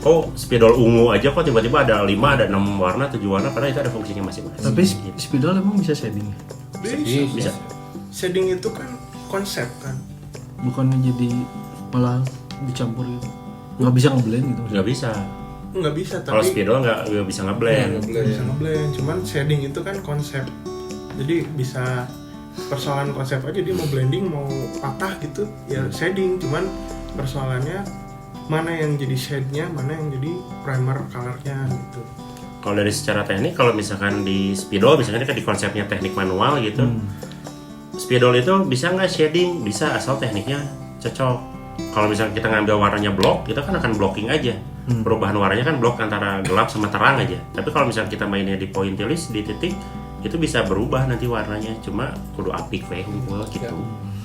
Kok spidol ungu aja kok tiba-tiba ada 5, ada 6 warna, 7 warna padahal itu ada fungsinya masing-masing. Tapi spidol emang bisa shading. bisa. Shading itu kan konsep kan. Bukannya jadi malah dicampur gitu. Nggak bisa ngeblend gitu. Nggak bisa. Nggak bisa, Kalau tapi spidol nggak bisa ngeblend. bisa ngeblend. Cuman shading itu kan konsep. Jadi bisa persoalan konsep aja, dia mau blending mau patah gitu ya shading. Cuman persoalannya mana yang jadi shade-nya, mana yang jadi primer color-nya gitu. Kalau dari secara teknik, kalau misalkan di spidol, misalkan kan di konsepnya teknik manual gitu, spidol itu bisa nggak shading? Bisa, asal tekniknya cocok. Kalau misalkan kita ngambil warnanya block, itu kan akan blocking aja. Perubahan warnanya kan block antara gelap sama terang aja. Tapi kalau misalkan kita mainnya di pointillist, di titik, itu bisa berubah nanti warnanya. Cuma kudu apik we unggul gitu.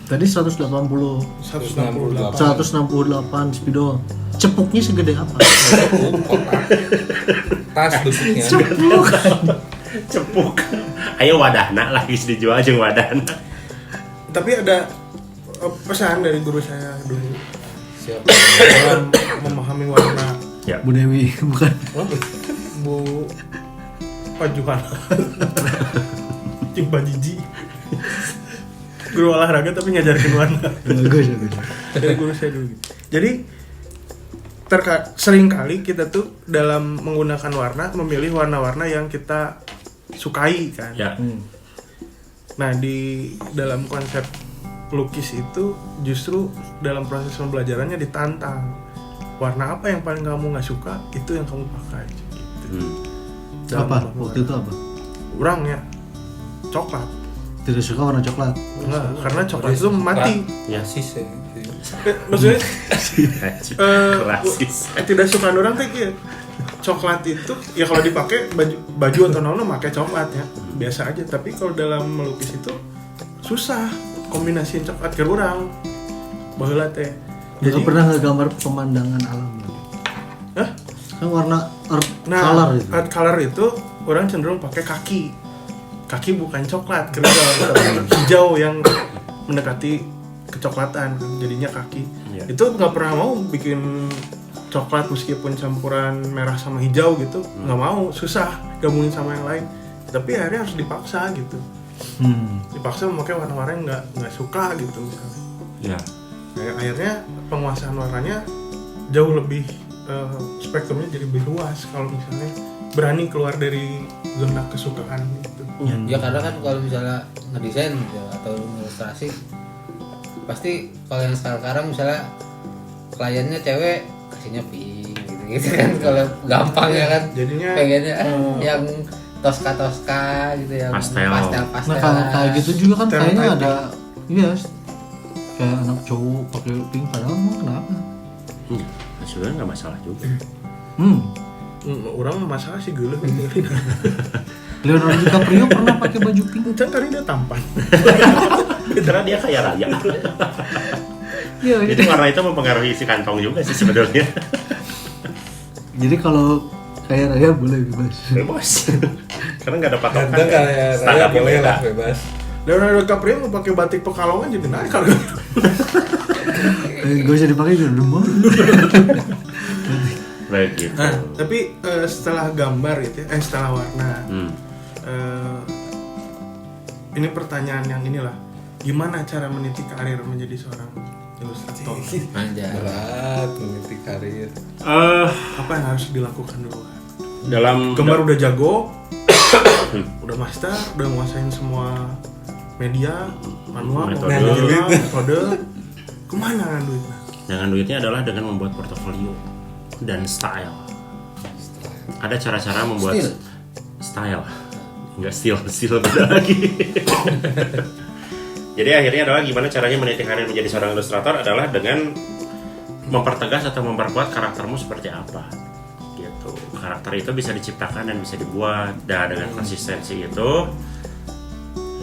Tadi 180, 168. 168 spidol. Cepuknya segede apa? Tas duduknya. Cepuk. Ayo wadahna lah geus dijual jeung wadahna. Tapi ada pesan dari guru saya dulu Siapa? dalam memahami warna. Ya. Bu Dewi, bukan. Bu Pajuhan. Cimpa Jiji. Guru olahraga tapi ngajarin warna. Bagus. Dari guru saya dulu gitu. Jadi sering kali kita tuh dalam menggunakan warna memilih warna-warna yang kita sukai kan. Ya. Nah di dalam konsep lukis itu justru dalam proses pembelajarannya ditantang. Warna apa yang paling kamu nggak suka itu yang kamu pakai. Gitu. Dalam Apa? memahami Waktu itu apa? Orang ya coklat. Tidak suka warna coklat. Enggak, karena coklat itu mati. Ya. Sis ya. Maksudnya Rasis. tidak suka orang teh kieu. Coklat itu ya kalau dipakai baju atau nono pakai coklat ya. Biasa aja, tapi kalau dalam melukis itu susah kombinasiin coklat ke urang. Baheula teh. Jadi pernah ngegambar pemandangan alam. Hah? Kan warna earth Nah, color itu. art color itu orang cenderung pakai kaki. Kaki bukan coklat, kerja hijau yang mendekati kecoklatan, jadinya kaki. Iya. Itu nggak pernah mau bikin coklat meskipun campuran merah sama hijau gitu, nggak mau, susah gabungin sama yang lain. Tapi akhirnya harus dipaksa gitu, dipaksa memakai warna-warna yang nggak suka gitu misalnya. Ya. Akhirnya penguasaan warnanya jauh lebih spektrumnya jadi lebih luas kalau misalnya berani keluar dari zona kesukaan gitu. Ya karena kan kalau misalnya ngedesain gitu, atau ilustrasi pasti kalau yang sekarang misalnya kliennya cewek kasihnya pink gitu kan. Kalau gampang ya kan Jadinya pengennya yang toska gitu, yang Pastel. Nah kalau kayak gitu juga kan kayaknya ada, iya, kayak anak cowok pakai pink padahal emang kenapa? Sebenarnya nggak masalah juga. orang masalah sih gue Leonardo DiCaprio pernah pakai baju pink. kan tadi dia tampan. Karena dia kaya raya. Iya. Jadi warna itu mempengaruhi isi kantong juga sih sebenarnya. Jadi kalau kaya raya boleh bebas. Bebas. Karena nggak ada patokan. Ganteng kayak saya Standar boleh beda. lah bebas. Leonardo DiCaprio mau pakai batik Pekalongan jadi naik harga. Gak usah dipakai juga demam. Begitu. Nah, tapi setelah gambar gitu ya, setelah warna, ini pertanyaan yang inilah, gimana cara meniti karir menjadi seorang ilustrator? Anjay. Berat meniti karir. Apa yang harus dilakukan dulu? Dalam Gambar udah jago, udah master, udah nguasain semua media, manual, metode, kemana kan duitnya? dengan duitnya adalah dengan membuat portofolio dan style. Ada cara-cara membuat style. Enggak style beda lagi. Jadi akhirnya adalah gimana caranya meniti karir menjadi seorang ilustrator adalah dengan mempertegas atau memperkuat karaktermu seperti apa. Gitu. Karakter itu bisa diciptakan dan bisa dibuat, dan dengan konsistensi itu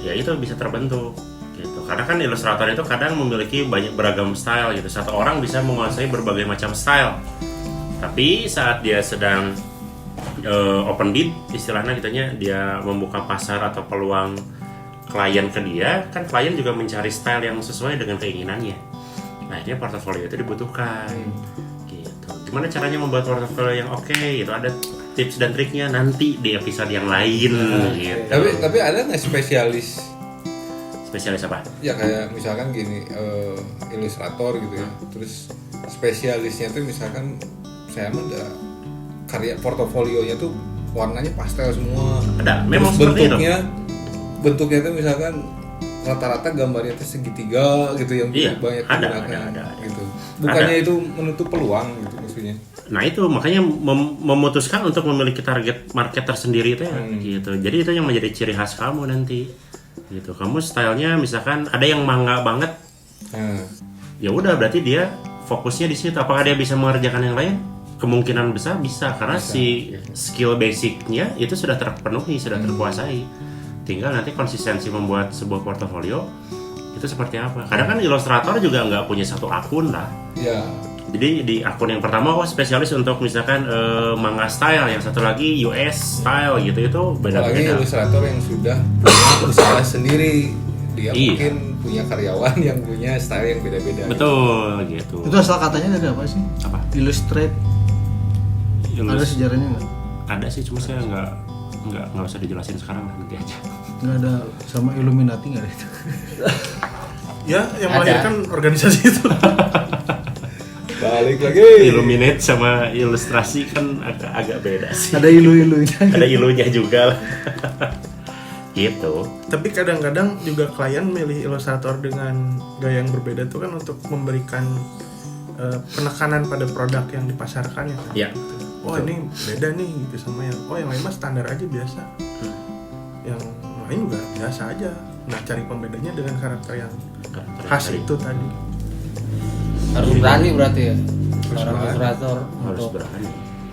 ya itu bisa terbentuk gitu. Karena kan ilustrator itu kadang memiliki banyak beragam style gitu. Satu orang bisa menguasai berbagai macam style. Tapi saat dia sedang open bid, istilahnya kitanya, dia membuka pasar atau peluang klien ke dia, kan klien juga mencari style yang sesuai dengan keinginannya. Nah, dia portofolio itu dibutuhkan. Gitu. Gimana caranya membuat portofolio yang oke? Itu ada tips dan triknya nanti di episode yang lain gitu. Tapi ada nggak spesialis? Spesialis apa? Ya kayak misalkan gini, ilustrator gitu ya. Terus spesialisnya tuh misalkan saya mah udah karya portofolionya tuh warnanya pastel semua. Ada, Terus memang seperti itu. bentuknya tuh misalkan rata-rata gambarnya tuh segitiga gitu yang Iya, banyak ada, digunakan ada. gitu. Bukannya itu menutup peluang gitu maksudnya. Nah itu makanya memutuskan untuk memiliki target market tersendiri itu ya gitu. Jadi itu yang menjadi ciri khas kamu nanti gitu. Kamu stylenya misalkan ada yang manga banget, ya udah berarti dia fokusnya di situ. Apakah dia bisa mengerjakan yang lain? Kemungkinan besar bisa, karena si skill basicnya itu sudah terpenuhi, sudah terkuasai. Tinggal nanti konsistensi membuat sebuah portofolio itu itu seperti apa. Kadang kan ilustrator juga nggak punya satu akun lah. Ya. Jadi di akun yang pertama spesialis untuk misalkan manga style, yang satu lagi US style gitu, itu Apalagi beda-beda. ilustrator yang sudah punya usaha sendiri, dia Iya. mungkin punya karyawan yang punya style yang beda-beda. Betul gitu. Itu asal katanya dari apa sih? Apa? Illustrate. Ada sejarahnya nggak? Ada sih, cuma saya nggak usah dijelasin sekarang lah, nanti aja. Nggak ada sama Illuminati nggak ada itu? Ya, yang Ada. melahirkan organisasi itu. Balik lagi. Illuminate sama ilustrasi kan agak beda sih. Ada ilu-ilunya. Ada ilunya juga lah. Gitu. Tapi kadang-kadang juga klien milih ilustrator dengan gaya yang berbeda tuh kan untuk memberikan penekanan pada produk yang dipasarkan ya. Ya. Oh ini beda nih gitu sama yang yang lain mah standar aja biasa. Yang lain juga biasa aja. Nah cari pembedanya dengan karakter yang khas itu tadi. Harus berani berarti ya seorang berani. ilustrator Harus untuk berani.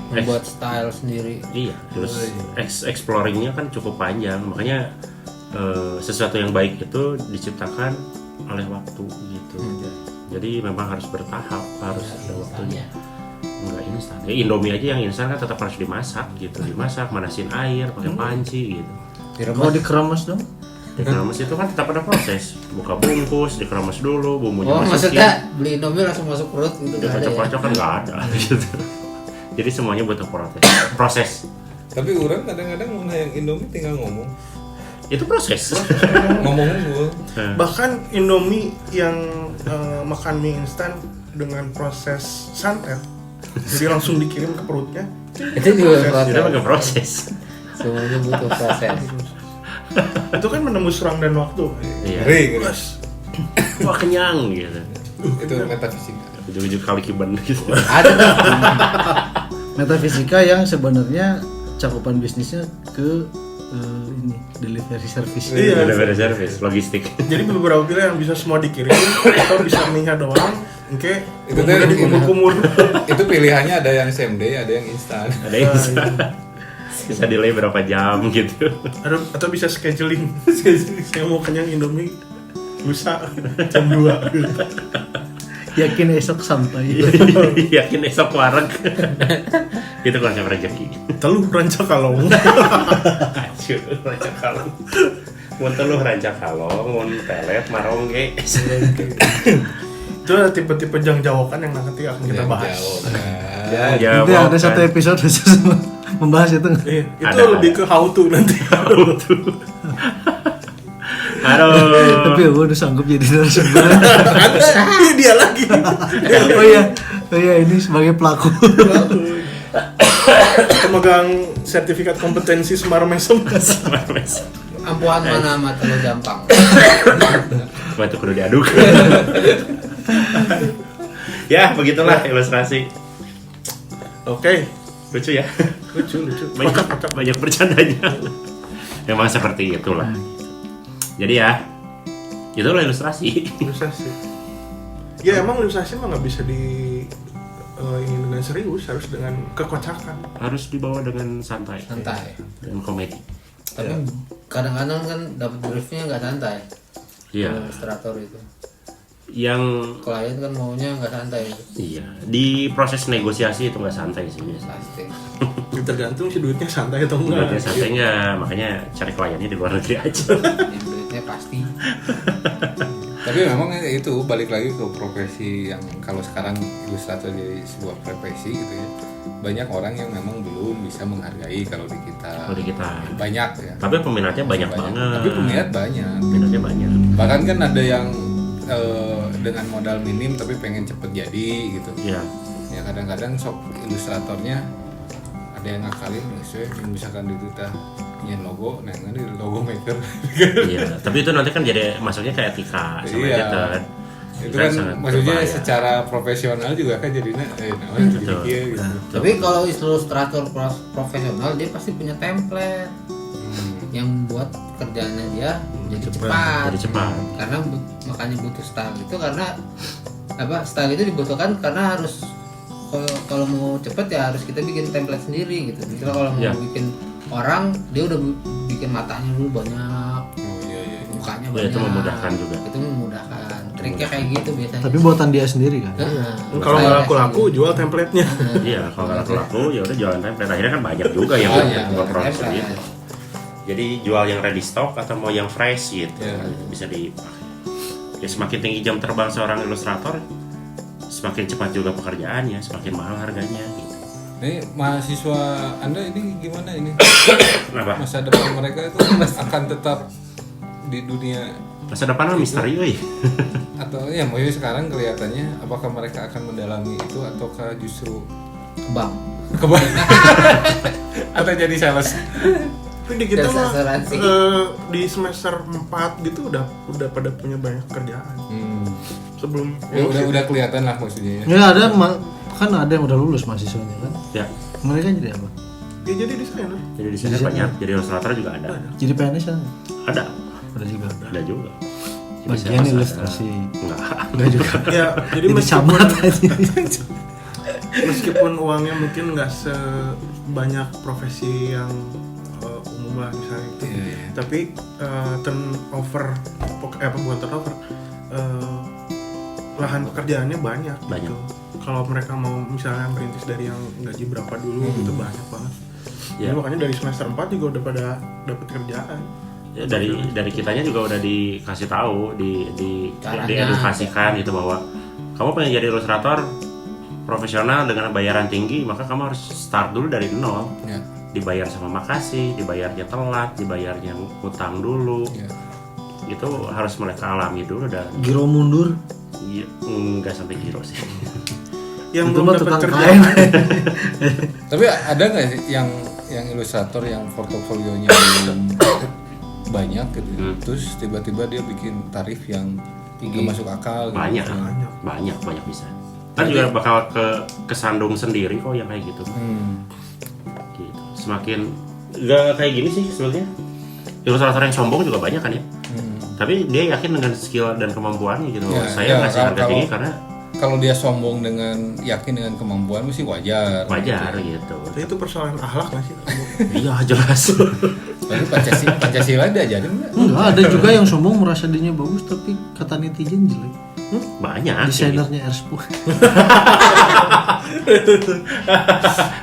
membuat style sendiri. Iya, terus exploringnya kan cukup panjang, makanya sesuatu yang baik itu diciptakan oleh waktu gitu. Jadi memang harus bertahap, harus ada waktunya. Enggak instan. Ya, Indomie aja yang instan kan tetap harus dimasak gitu, dimasak, manasin air, pakai panci gitu. Mau dikeremas dong? Dikeremas itu kan tetap ada proses, buka bungkus, dikeremas dulu, bumbunya Oh masukin, maksudnya beli Indomie langsung masuk perut gitu nggak ada ya? dikocok-kocok kan nggak ada gitu. Jadi semuanya butuh proses. Tapi orang kadang-kadang mau yang Indomie tinggal ngomong. Itu proses. Ngomong dulu. Bahkan Indomie yang makan mie instan dengan proses santet, jadi langsung dikirim ke perutnya. Itu juga Itu pakai proses. proses. Semuanya butuh proses. Itu kan menembus ruang dan waktu. Iya. Ngeri gitu. Plus, Wah kenyang gitu. Itu metafisika. Ujung-ujung kali kiban gitu. Ada tuh. Metafisika yang sebenarnya cakupan bisnisnya ke ini delivery service. Iya. Delivery service, logistik. jadi beberapa pilihan yang bisa semua dikirim atau bisa mie doang. Oke, Itu itu jadi tuh- kumur-kumur. Itu pilihannya ada yang same day, ada yang instan. Ada yang bisa delay berapa jam gitu. Atau bisa scheduling. Saya mau kenyang Indomie lusa jam 2. Yakin esok sampai. Yakin esok wareg. Itu konsep rezeki. Teluh ranca kalong. Acuh, rancak kalong. Mun teluh rancak kalong, mun pelet marong ge. Itu ada tipe-tipe jangjawakan yang nanti akan kita bahas. Ya, Ya, Nanti ada satu episode khusus membahas itu. Itu Ada. lebih ke how to nanti. Aduh. Tapi gue udah sanggup jadi narasumber. Ini dia lagi. Oh iya ini sebagai pelaku. Pemegang sertifikat kompetensi Semar Mesem. Ampuhan mana amat lo gampang. Batu kudu diaduk. Ya, begitulah ilustrasi. Oke, Lucu ya. lucu. Banyak bercandanya. Memang seperti itulah. Jadi ya, itulah ilustrasi. Ilustrasi. Ya emang ilustrasi mah nggak bisa ini dengan serius, harus dengan kekocakan. Harus dibawa dengan santai. Santai. Dan komedi. Tapi kadang-kadang kan dapat briefnya nggak santai. Iya. Ilustrator itu. Yang Klien kan maunya nggak santai. iya, di proses negosiasi itu nggak santai sih biasa. Pasti. Tergantung si duitnya santai atau Udah enggak. santai nggak, makanya cari kliennya di luar negeri aja. Yang duitnya pasti. Tapi memang itu balik lagi ke profesi yang kalau sekarang ilustrator jadi sebuah profesi gitu ya. Banyak orang yang memang belum bisa menghargai kalau di kita. Kalau di kita. Banyak ya. Tapi peminatnya banyak banget. Tapi peminat banyak. Peminatnya banyak. Bahkan kan ada yang dengan modal minim tapi pengen cepet jadi gitu. Iya. Ya kadang-kadang sok ilustratornya ada yang ngakalin yang misalkan di kita nyen logo, nah ini logo maker. Iya. Tapi itu nanti kan jadi masuknya ke etika sama Iya. editor. Itu kan sangat maksudnya berbahaya. secara profesional juga kan jadinya Betul. gitu. Tapi kalau ilustrator profesional dia pasti punya template yang buat kerjaannya dia jadi cepat. Jadi cepat. Karena makanya butuh style itu karena apa? Style itu dibutuhkan karena harus kalau mau cepet ya harus kita bikin template sendiri gitu. Misalnya kalau mau Ya. bikin orang dia udah bikin matanya dulu banyak, Oh iya. muka mukanya Ya, banyak. itu memudahkan juga. Itu memudahkan. Triknya kayak gitu biasanya. Tapi buatan dia sendiri kan. Kalau nggak laku-laku jual template-nya. Iya, kalau nggak laku ya udah jualan template. Akhirnya kan banyak juga yang buat produksi gitu. Jadi jual yang ready stock atau mau yang fresh gitu, bisa dipakai. Ya semakin tinggi jam terbang seorang ilustrator, semakin cepat juga pekerjaannya, semakin mahal harganya gitu. Ini mahasiswa Anda ini gimana ini? Kenapa? Masa depan mereka itu akan tetap di dunia Masa depan mah misteri, euy. atau ya maksudnya sekarang kelihatannya apakah mereka akan mendalami itu ataukah justru Bang. atau jadi sales? Tapi di kita Jasa mah asuransi. di semester 4 gitu udah pada punya banyak kerjaan. Sebelum Ya, udah kelihatan lah maksudnya ya. Ya ada kan ada yang udah lulus mahasiswanya kan. Ya, Mereka jadi apa? ya jadi desainer. jadi di sini banyak. Jadi ilustrator juga ada. Jadi PNS kan? Ada. Ada juga. Ada juga. Jadi Bagian sales ada. ilustrasi. Enggak juga. Ya, jadi Jadi meskipun camat aja. meskipun uangnya mungkin nggak sebanyak profesi yang umum lah misalnya itu, tapi turnover bukan turnover, lahan pekerjaannya banyak. Banyak. Gitu. Kalau mereka mau misalnya merintis dari yang gaji berapa dulu gitu banyak banget. Ya. Jadi makanya dari semester 4 juga udah pada dapat kerjaan. Ya, dari kitanya juga udah dikasih tahu, Caranya. diedukasikan gitu bahwa kamu pengen jadi ilustrator profesional dengan bayaran tinggi, maka kamu harus start dulu dari nol. Ya. Dibayar sama makasih, dibayarnya telat, dibayarnya utang dulu. Ya. Itu harus mereka alami dulu dan Giro mundur. ya, enggak sampai giro sih. Yang Itu belum mah dapat tukang kerjaan. Tapi ada nggak sih yang ilustrator yang portofolionya belum banyak gitu, terus tiba-tiba dia bikin tarif yang nggak masuk akal gitu. Banyak bisa. Kan juga bakal kesandung sendiri kok yang kayak gitu. Gitu. Semakin nggak kayak gini sih sebenarnya. Ilustrator yang sombong juga banyak kan ya. Tapi dia yakin dengan skill dan kemampuannya gitu. Ya, Saya ya, ngasih harga kalau- tinggi karena Kalau dia sombong dengan yakin dengan kemampuan mesti wajar. wajar gitu. Tapi itu persoalan akhlak nggak sih? Iya jelas. Tapi Pancasila diajarin nggak? Enggak, ada juga yang sombong merasa dirinya bagus tapi kata netizen jelek. Banyak. kayak gitu. Desainernya Erspo.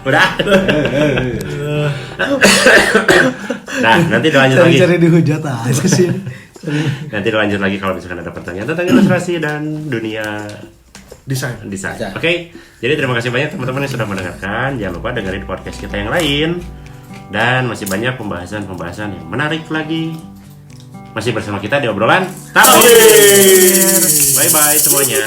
Udah. Nah, nanti dilanjut lagi. Cari-cari dihujat aja sih. Nanti dilanjut lagi kalau misalkan ada pertanyaan tentang ilustrasi dan dunia Desain. desain. Oke, jadi terima kasih banyak teman-teman yang sudah mendengarkan. Jangan lupa dengerin podcast kita yang lain. Dan masih banyak pembahasan-pembahasan yang menarik lagi. Masih bersama kita di obrolan Tawir. Bye-bye semuanya.